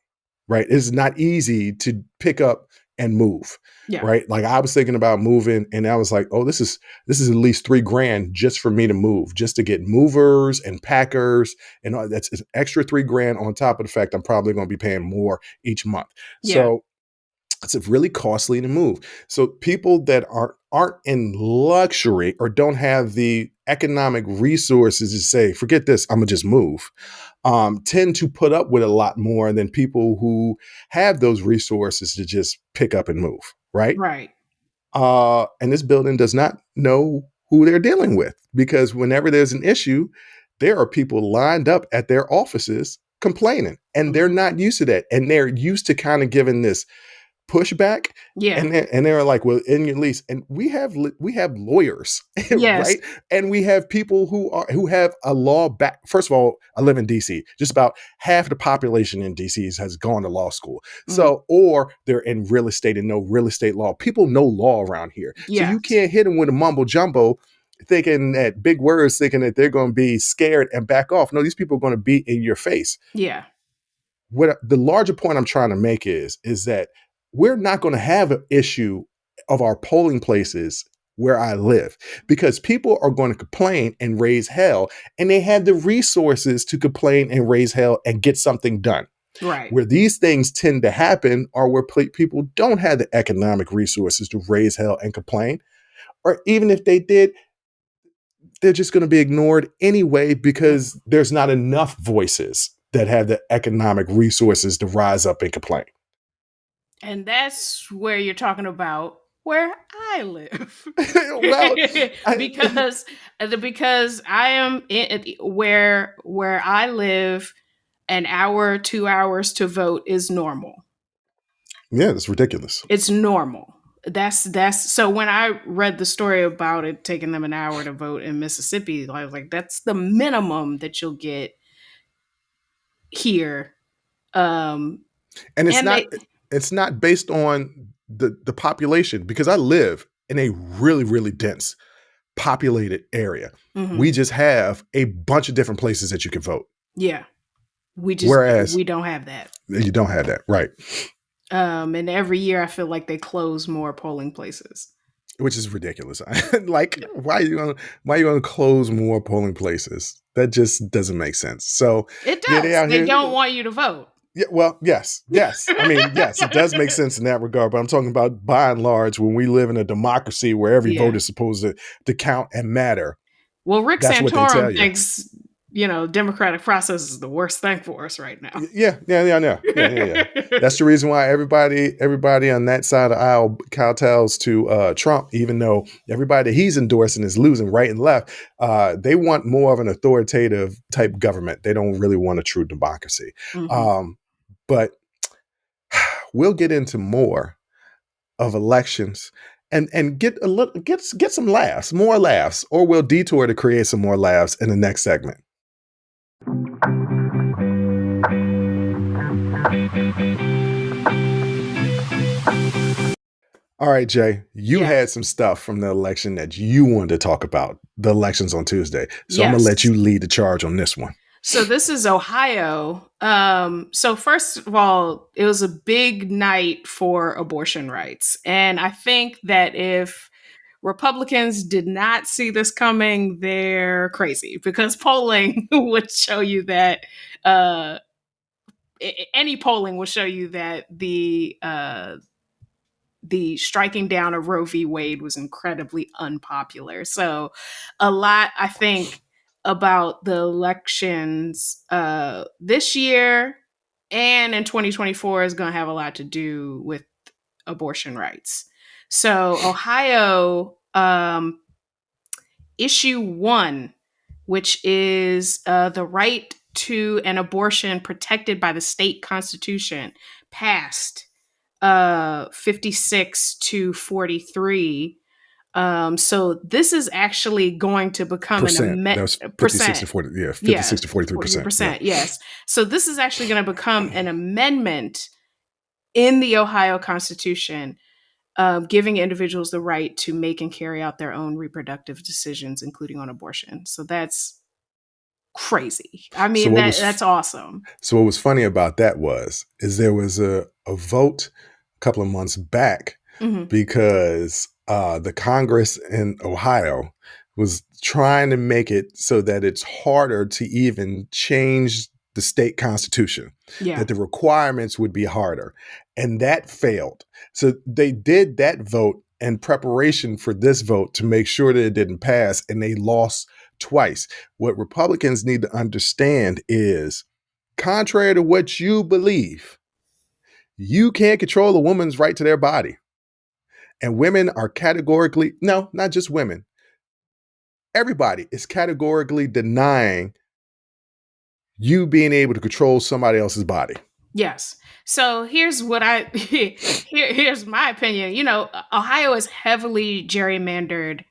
right? It's not easy to pick up and move, Yeah. right? Like I was thinking about moving and I was like, oh, this is at least $3,000 just for me to move, just to get movers and packers. And that's an extra $3,000 on top of the fact I'm probably going to be paying more each month. Yeah. So it's really costly to move. So people that aren't in luxury or don't have the economic resources to say, forget this, I'm gonna just move, tend to put up with a lot more than people who have those resources to just pick up and move, right? Right. And this building does not know who they're dealing with because whenever there's an issue, there are people lined up at their offices complaining, and they're Mhm. not used to that, and they're used to kind of giving this pushback. Yeah. And they're like, well, in your lease, and we have lawyers, Yes. right? And we have people who have a law back. First of all, I live in DC. Just about half the population in DC has gone to law school. Mhm. So, or they're in real estate and know real estate law. People know law around here. So you Yes. can't hit them with a mumbo jumbo thinking that big words, thinking that they're going to be scared and back off. No, these people are going to be in your face. Yeah. What the larger point I'm trying to make is that we're not going to have an issue of our polling places where I live because people are going to complain and raise hell, and they have the resources to complain and raise hell and get something done. Right. Where these things tend to happen are where people don't have the economic resources to raise hell and complain, or even if they did, they're just going to be ignored anyway Mhm. because there's not enough voices that have the economic resources to rise up and complain. And that's where you're talking about where I live. Well, I, because I am where I live, an hour, 2 hours to vote is normal. yeah, it's ridiculous. It's normal. That's so when I read the story about it taking them an hour to vote in Mississippi, I was like, that's the minimum that you'll get here. Um And and they it's not based on the population because I live in a really dense populated area. Mhm. We just have a bunch of different places that you can vote. Yeah. Whereas We don't have that. you don't have that, right? And every year I feel like they close more polling places. Which is ridiculous. Like, Yeah. why are you gonna close more polling places? That just doesn't make sense. So It yeah, they does. out They here. don't want you to vote. Yeah, well, yes. I mean, yes, it does make sense in that regard. But I'm talking about by and large, when we live in a democracy where every Yeah. vote is supposed to count and matter. Well, Rick That's what they tell Santorum you. thinks, democratic process is the worst thing for us right now. Yeah. That's the reason why everybody on that side of the aisle kowtows to Trump, even though everybody he's endorsing is losing right and left. They want more of an authoritative type government. They don't really want a true democracy. Mhm. But we'll get into more of elections and get a little get some laughs, more laughs, or we'll detour to create some more laughs in the next segment. All right, Jay, you Yes. had some stuff from the election that you wanted to talk about, the elections on Tuesday. So I'm going to let Yes. you lead the charge on this one. So this is Ohio. So first of all, it was a big night for abortion rights. And I think that if Republicans did not see this coming, they're crazy, because polling would show you that any polling will show you that the striking down of Roe v. Wade was incredibly unpopular. So a lot, I think, about the elections this year and in 2024 is going to have a lot to do with abortion rights. So Ohio, issue 1, which is the right to an abortion protected by the state constitution, passed 56-43. So this is actually going to become an That was 56 to 40. Yeah, 56 to 43%. 40%. Yes. So this is actually going to become an amendment in the Ohio Constitution, giving individuals the right to make and carry out their own reproductive decisions, including on abortion. So that's crazy. I mean, that's awesome. So what was funny about that is there was a vote a couple of months back because the Congress in Ohio was trying to make it so that it's harder to even change the state constitution, that the requirements would be harder. And that failed. So they did that vote in preparation for this vote to make sure that it didn't pass, and they lost twice. What Republicans need to understand is, contrary to what you believe, you can't control a woman's right to their body. And women are categorically, no, not just women, everybody is categorically denying you being able to control somebody else's body. Yes. So here's what here's my opinion. You know, Ohio is heavily gerrymandered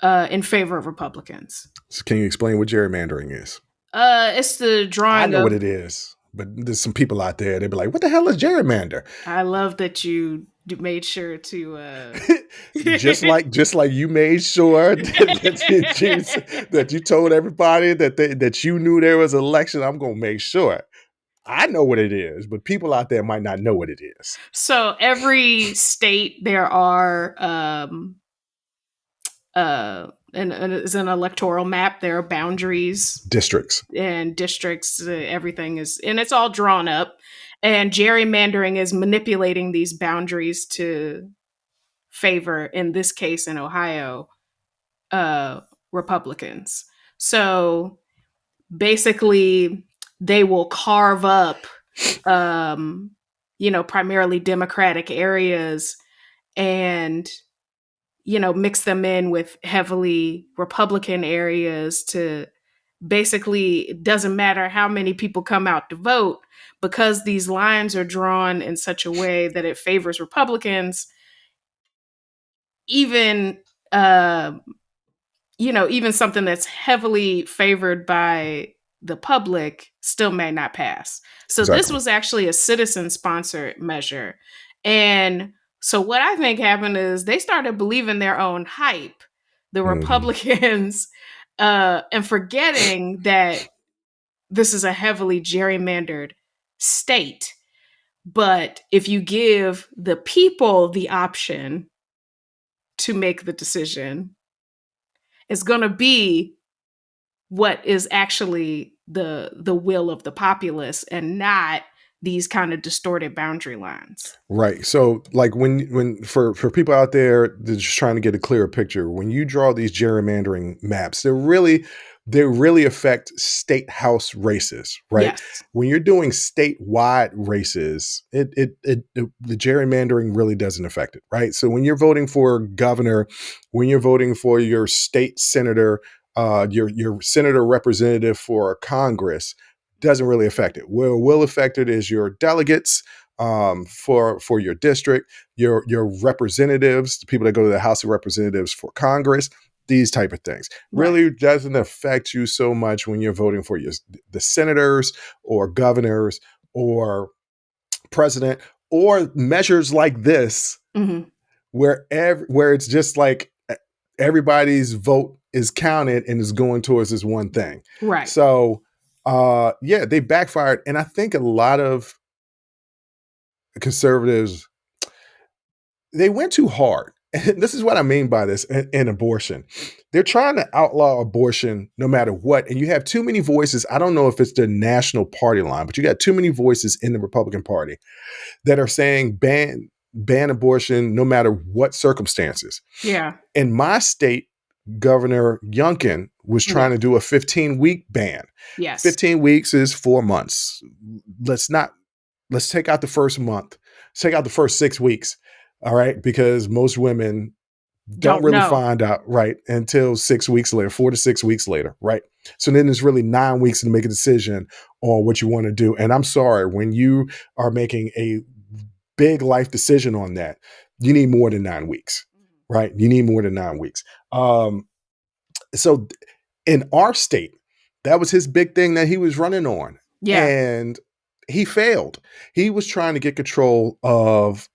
in favor of Republicans. So can you explain what gerrymandering is? It's the drawing. I know what it is, but there's some people out there, they'd be like, what the hell is gerrymander? I love that you made sure to just like you made sure that you told everybody that you knew there was an election. I'm gonna make sure. I know what it is, but people out there might not know what it is. So every state there are and it's an electoral map. There are boundaries, districts, everything is, and it's all drawn up. And gerrymandering is manipulating these boundaries to favor, in this case in Ohio, Republicans. So basically, they will carve up, primarily Democratic areas and, mix them in with heavily Republican areas to basically, it doesn't matter how many people come out to vote, because these lines are drawn in such a way that it favors Republicans. Even, even something that's heavily favored by the public still may not pass. So This was actually a citizen-sponsored measure. And so what I think happened is they started believing their own hype, the Republicans, and forgetting that this is a heavily gerrymandered state. But if you give the people the option to make the decision, it's going to be what is actually the will of the populace, and not these kind of distorted boundary lines. Right. So like when for people out there that's just trying to get a clearer picture, when you draw these gerrymandering maps, they really affect state house races, right? Yes. When you're doing statewide races, the gerrymandering really doesn't affect it, right? So when you're voting for governor, when you're voting for your state senator, your senator representative for Congress, doesn't really affect it. What will affect it is your delegates, for your district, your representatives, the people that go to the House of Representatives for Congress, these type of things. Right. Really doesn't affect you so much when you're voting for the senators or governors or president or measures like this Hmm. where it's just like everybody's vote is counted and is going towards this one thing. Right. So yeah, they backfired. And I think a lot of conservatives, they went too hard. And this is what I mean by this in abortion. They're trying to outlaw abortion no matter what. And you have too many voices. I don't know if it's the national party line, but you got too many voices in the Republican Party that are saying ban abortion no matter what circumstances. Yeah. In my state, Governor Youngkin was trying to do a 15-week ban. Yes. 15 weeks is 4 months. Let's take out the first month. Let's take out the first 6 weeks. All right. Because most women don't really know. find out right until 6 weeks later, 4 to 6 weeks later. Right. So then there's really 9 weeks to make a decision on what you want to do. And I'm sorry, when you are making a big life decision on that, you need more than 9 weeks. Right. You need more than 9 weeks. So in our state, that was his big thing that he was running on. Yeah. And he failed. He was trying to get control of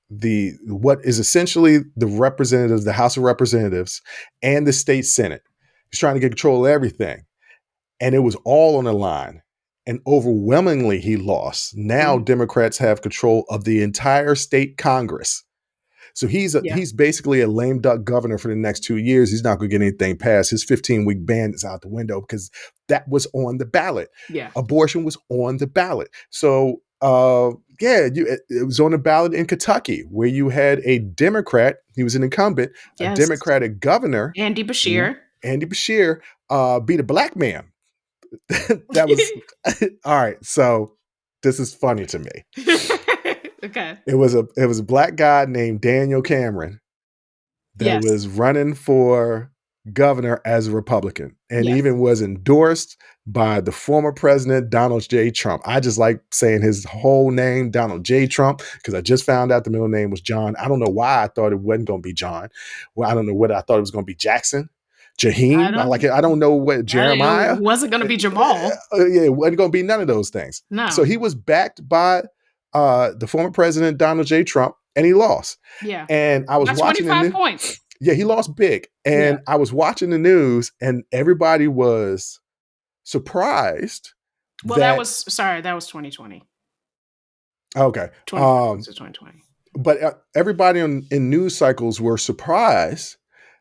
what is essentially the representatives, the House of Representatives and the state Senate. He's trying to get control of everything. And it was all on the line. And overwhelmingly, he lost. Now Democrats have control of the entire state Congress. So he's basically a lame duck governor for the next 2 years. He's not going to get anything passed. His 15-week ban is out the window because that was on the ballot. Yeah. Abortion was on the ballot. So it was on the ballot in Kentucky where you had a Democrat. He was an incumbent, a Democratic governor, Andy Beshear, beat a black man. That was all right. So this is funny to me. Okay. It was a black guy named Daniel Cameron that was running for governor as a Republican and even was endorsed by the former president, Donald J. Trump. I just like saying his whole name, Donald J. Trump, because I just found out the middle name was John. I don't know why I thought it wasn't going to be John. Well, I don't know what I thought it was going to be Jackson. Jaheim, I don't know what Jeremiah. It wasn't going to be Jamal. It wasn't going to be none of those things. No. So he was backed by the former president, Donald J. Trump, and he lost. Yeah. And I was watching 25 points. Yeah, he lost big. And I was watching the news and everybody was surprised. Well, that was 2020. Okay. 2020. But everybody in news cycles were surprised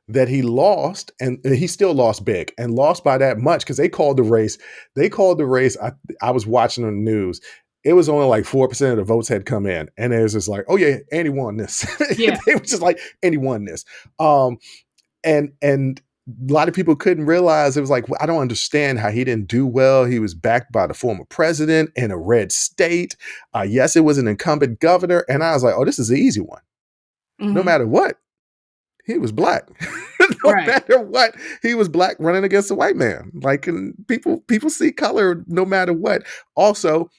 that he lost, and he still lost big and lost by that much because they called the race. I was watching on the news. It was only like 4% of the votes had come in. And it was just like, oh yeah, Andy won this. Yeah. They were just like, Andy won this. And a lot of people couldn't realize, it was like, well, I don't understand how he didn't do well. He was backed by the former president in a red state. Yes, it was an incumbent governor. And I was like, oh, this is an easy one. Mm-hmm. No matter what, he was black. No matter what, he was black running against a white man. Like, and people see color no matter what. Also,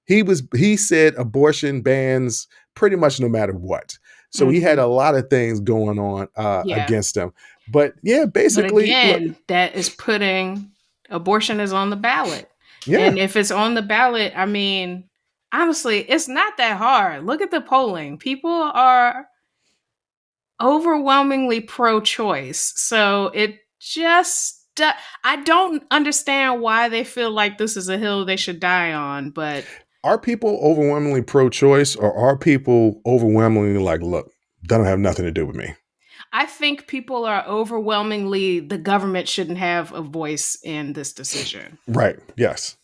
he said abortion bans pretty much no matter what. So he had a lot of things going on against him. But yeah, basically. But again, that is putting abortion is on the ballot. Yeah. And if it's on the ballot, I mean, honestly, it's not that hard. Look at the polling. People are overwhelmingly pro-choice. So it just, I don't understand why they feel like this is a hill they should die on, but. Are people overwhelmingly pro-choice, or are people overwhelmingly like, look, that don't have nothing to do with me? I think people are overwhelmingly, the government shouldn't have a voice in this decision. Right. Yes.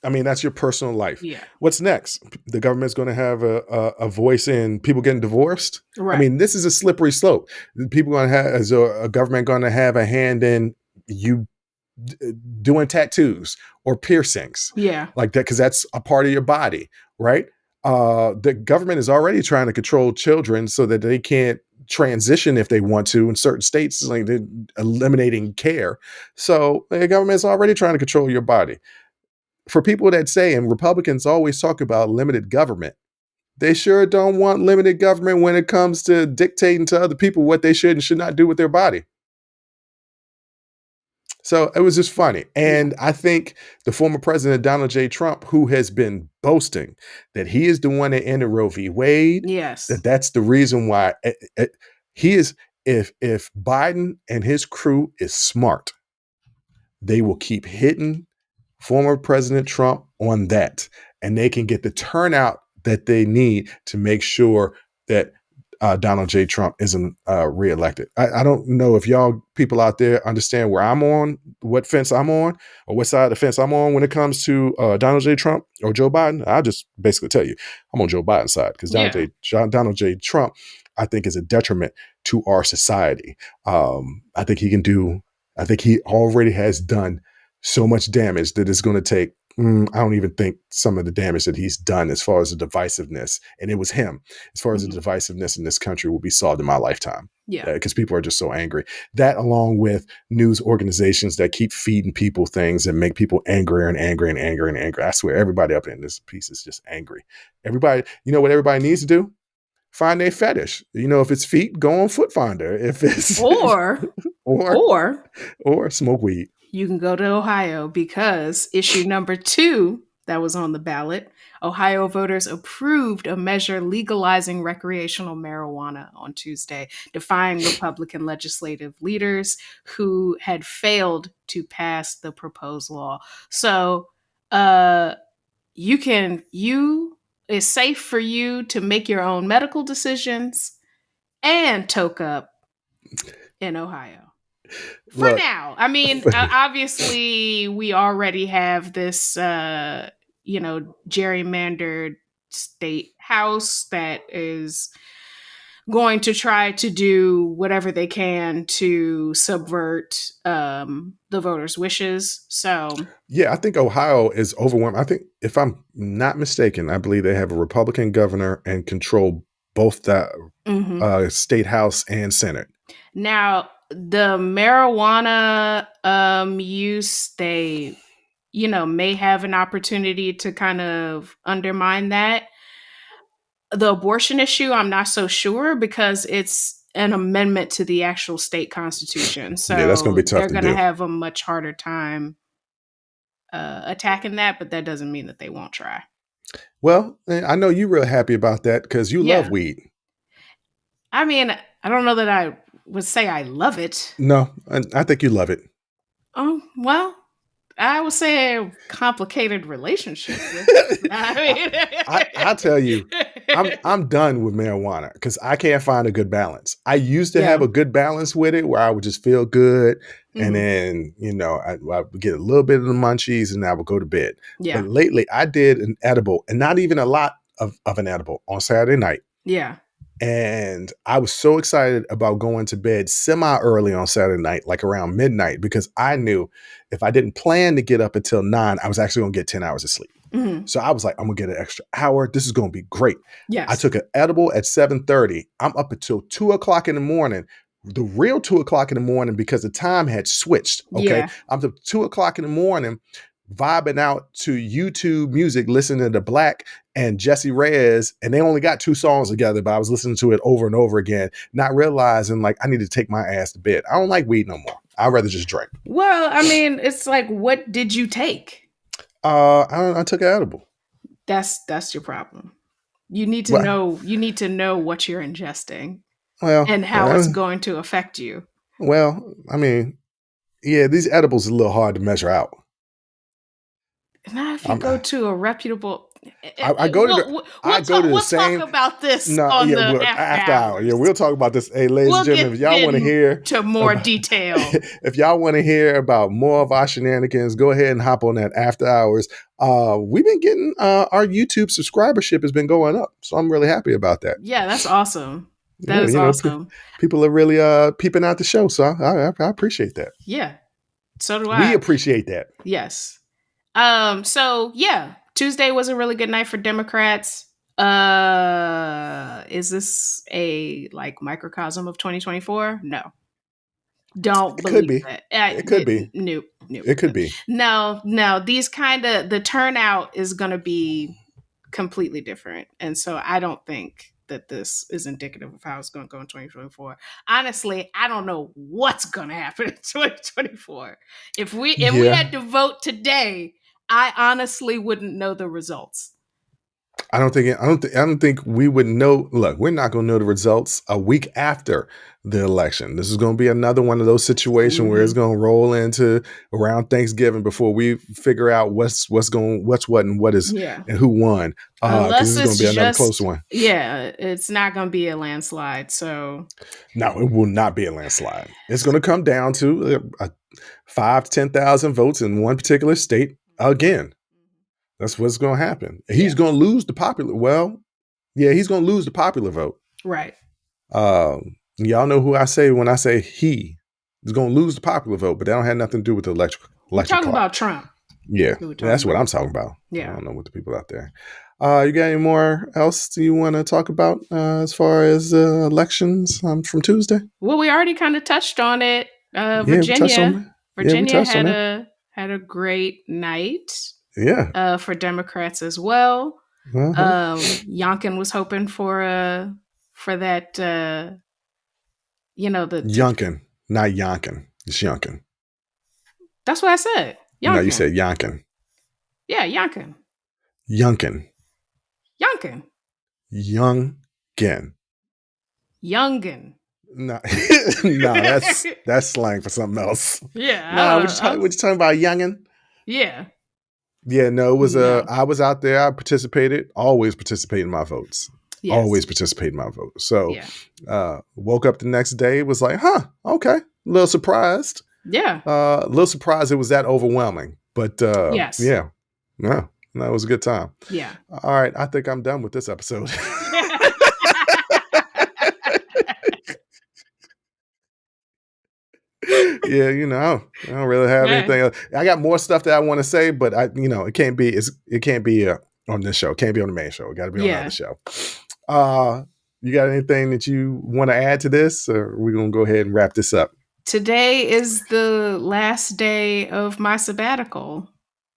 I mean, that's your personal life. Yeah. What's next? The government's going to have a voice in people getting divorced. Right. I mean, this is a slippery slope. People going to have, is a government going to have a hand in you doing tattoos or piercings? Yeah. Like that, because that's a part of your body, right? The government is already trying to control children so that they can't transition if they want to. In certain states, like they're eliminating care. So the government is already trying to control your body. For people that say, and Republicans always talk about limited government, They sure don't want limited government when it comes to dictating to other people what they should and should not do with their body. So it was just funny. Yeah. And I think the former president, Donald J. Trump, who has been boasting that he is the one that ended Roe v. Wade, Yes. that's the reason why he is, if Biden and his crew is smart, they will keep hitting former President Trump on that, and they can get the turnout that they need to make sure that Donald J. Trump isn't reelected. I don't know if y'all people out there understand where I'm on, what fence I'm on, or what side of the fence I'm on when it comes to Donald J. Trump or Joe Biden. I'll just basically tell you, I'm on Joe Biden's side because Yeah. Donald J. Trump, I think, is a detriment to our society. I think he can do. I think he already has done so much damage that it's going to take. I don't even think some of the damage that he's done as far as the divisiveness, and it was him, as far as the Mhm. divisiveness in this country will be solved in my lifetime. Yeah. Because people are just so angry. That, along with news organizations that keep feeding people things and make people angrier and angrier and angrier and angrier. I swear, everybody up in this piece is just angry. Everybody, you know what everybody needs to do? Find a fetish. You know, if it's feet, go on Foot Finder. If it's Or or or or smoke weed. you can go to Ohio because issue number 2 that was on the ballot, Ohio voters approved a measure legalizing recreational marijuana on Tuesday, defying Republican legislative leaders who had failed to pass the proposed law. So, it's safe for you to make your own medical decisions and toke up in Ohio. For Look, now. I mean, obviously, we already have this, gerrymandered state house that is going to try to do whatever they can to subvert the voters' wishes. So, yeah, I think Ohio is overwhelmed. I think, if I'm not mistaken, I believe they have a Republican governor and control both the mhm. state house and senate. Now the marijuana use, they may have an opportunity to kind of undermine that. The abortion issue, I'm not so sure because it's an amendment to the actual state constitution. Yeah, that's going to So be tough they're to going to do. have a much harder time attacking that, but that doesn't mean that they won't try. Well, I know you're real happy about that because you love Yeah. weed. I mean, I don't know that I would say I love it. No, I think you love it. Oh, well, I would say a complicated relationship with it. I, I tell you, I'm done with marijuana because I can't find a good balance. I used to have Yeah. a good balance with it where I would just feel good, and Mhm. then I would get a little bit of the munchies, and I would go to bed. But Yeah. lately, I did an edible, and not even a lot of an edible, on Saturday night. Yeah. And I was so excited about going to bed semi early on Saturday night, like around midnight, because I knew if I didn't plan to get up until 9, I was actually going to get 10 hours of sleep. Mhm. So I was like, I'm gonna get an extra hour. This is gonna be great. I Yes. took an edible at 7:30. I'm up until 2 o'clock in the morning. The real 2 o'clock in the morning because the time had switched. Okay. Yeah. I'm to 2 o'clock in the morning, vibing out to YouTube music, listening to Black and Jesse Reyes. And they only got 2 songs together, but I was listening to it over and over again, not realizing like I need to take my ass to bed. I don't like weed no more. I'd rather just drink. Well, I mean, it's like, what did you take? I took an edible. That's your problem. You need to Well, know. You need to know what you're ingesting well, and how it's going to affect you. well, I mean, yeah, these edibles are a little hard to measure out. Not if you I'm, go to a reputable. I go to the I go to the We'll talk same. about this No, on yeah, the we're after after hour. Yeah, hours. we'll talk about this. Hey, ladies and We'll gentlemen, if y'all get want to hear into more about, detail. if y'all want to hear about more of our shenanigans, go ahead and hop on that after hours. We've been getting our YouTube subscribership has been going up, so I'm really happy about that. Yeah, that's awesome. That Yeah, is awesome. people are really peeping out the show, so I appreciate that. Yeah, so do We I. appreciate that. Yes. So yeah, Tuesday was a really good night for Democrats. Is this a like microcosm of 2024? No. Don't It could believe be. it. It could be. Nope. It could be. No. These kind of the turnout is going to be completely different. And so I don't think that this is indicative of how it's going to go in 2024. Honestly, I don't know what's going to happen in 2024. If we had to vote today, I honestly wouldn't know the results. I don't think we would know. Look, we're not going to know the results a week after the election. This is going to be another one of those situations where it's going to roll into around Thanksgiving before we figure out what's what and what is and who won. Unless this is going to be another close one. Yeah, it's not going to be a landslide. So no, it will not be a landslide. It's going to come down to 5,000 to 10,000 votes in one particular state again. That's what's going to happen. He's going to lose the popular. Well, yeah, he's going to lose the popular vote. Right. Y'all know who I say when I say he is going to lose the popular vote, but that don't have nothing to do with the electric. We're talking about Trump. Yeah, that's what I'm talking about. Yeah. I don't know what the people out there. You got any more else you want to talk about as far as elections from Tuesday? Well, we already kind of touched on it. Virginia had a great night. Yeah. For Democrats as well. Youngkin was hoping for that. The Youngkin, not Youngkin. It's Youngkin. That's what I said. Youngkin. No, you said Youngkin. Yeah, Youngkin. Youngkin. Youngkin. Youngkin. Youngin. No, no, that's slang for something else. Yeah. No, what you talking about, Youngin? Yeah. Yeah, no, it was I was out there. I participated. Always participate in my votes. Yes. Always participate in my votes. So, woke up the next day. Was like, okay, a little surprised. Yeah, a little surprised it was that overwhelming. But yes, yeah, no, it was a good time. Yeah. All right, I think I'm done with this episode. Yeah, I don't really have anything else. I got more stuff that I want to say, but it can't be on this show. It can't be on the main show. It got to be on another show. You got anything that you want to add to this, or are we going to go ahead and wrap this up? Today is the last day of my sabbatical.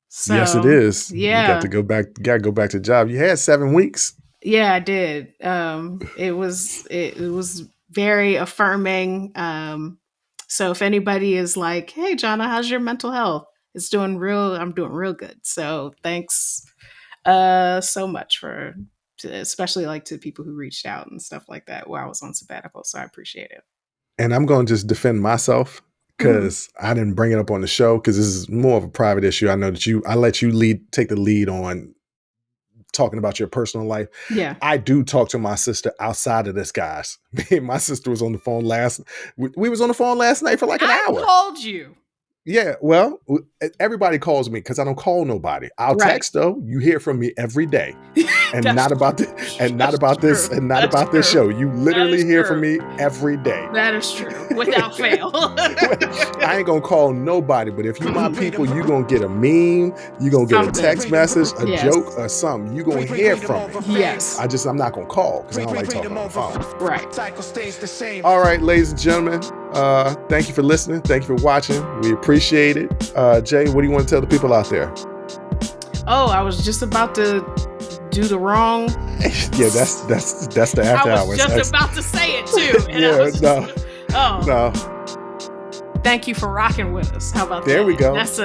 So, yes, it is. Yeah, you got to go back. Got to go back to the job. You had 7 weeks. Yeah, I did. It was very affirming. So if anybody is like, "Hey, Jonna, how's your mental health?" I'm doing real good. So thanks so much for, especially like to people who reached out and stuff like that while I was on sabbatical. So I appreciate it. And I'm going to just defend myself because I didn't bring it up on the show because this is more of a private issue. I know that I let you take the lead on talking about your personal life. Yeah. I do talk to my sister outside of this, guys. My sister was on the phone we was on the phone last night for like an hour. I called you. Yeah, well, everybody calls me because I don't call nobody. I'll text though. You hear from me every day, and not about this show. You literally hear from me every day. That is true, without fail. I ain't gonna call nobody, but if you my people, you gonna get a meme, you gonna get a text message, a joke, or something. You gonna hear from me. Yes. I'm not gonna call because I don't like talking on the phone. Right. All right, ladies and gentlemen. Thank you for listening. Thank you for watching. We appreciate it. Jay, what do you want to tell the people out there? Oh, I was just about to do the wrong. Yeah, that's the after hours. I was just about to say it too. And no. Thank you for rocking with us. How about that? There we go. That's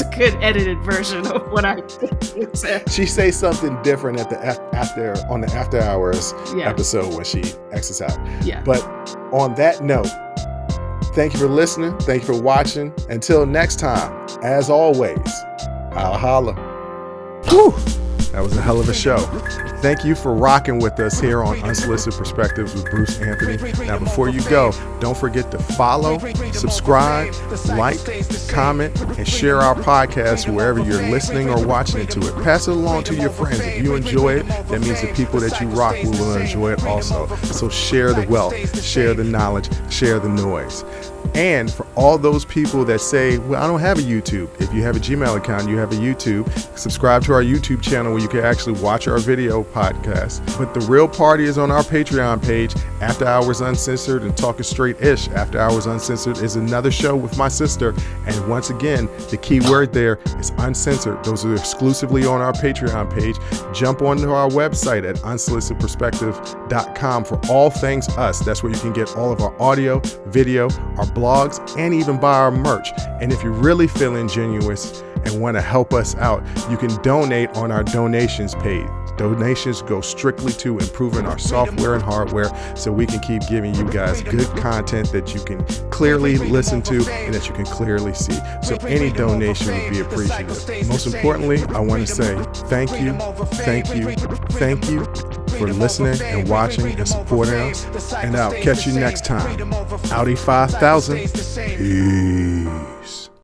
a good edited version of what I said. She says something different on the after hours episode when she exits out. Yeah. But on that note, thank you for listening. Thank you for watching. Until next time, as always, I'll holla. Whew. That was a hell of a show. Thank you for rocking with us here on Unsolicited Perspectives with Bruce Anthony. Now, before you go, don't forget to follow, subscribe, like, comment, and share our podcast wherever you're listening or watching it to it. Pass it along to your friends. If you enjoy it, that means the people that you rock will enjoy it also. So share the wealth, share the knowledge, share the noise. And for all those people that say, well, I don't have a YouTube. If you have a Gmail account, you have a YouTube. Subscribe to our YouTube channel where you can actually watch our video podcast. But the real party is on our Patreon page, After Hours Uncensored and Talking Straight-ish. After Hours Uncensored is another show with my sister. And once again, the key word there is uncensored. Those are exclusively on our Patreon page. Jump onto our website at unsolicitedperspectives.com for all things us. That's where you can get all of our audio, video, our blogs, and even buy our merch. And if you're really feeling genuine and want to help us out, you can donate on our donations page. Donations go strictly to improving our software and hardware so we can keep giving you guys good content that you can clearly listen to and that you can clearly see. So any donation would be appreciated. Most importantly, I want to say thank you for listening and watching and supporting us. And I'll catch you next time. Audi 5000. Peace.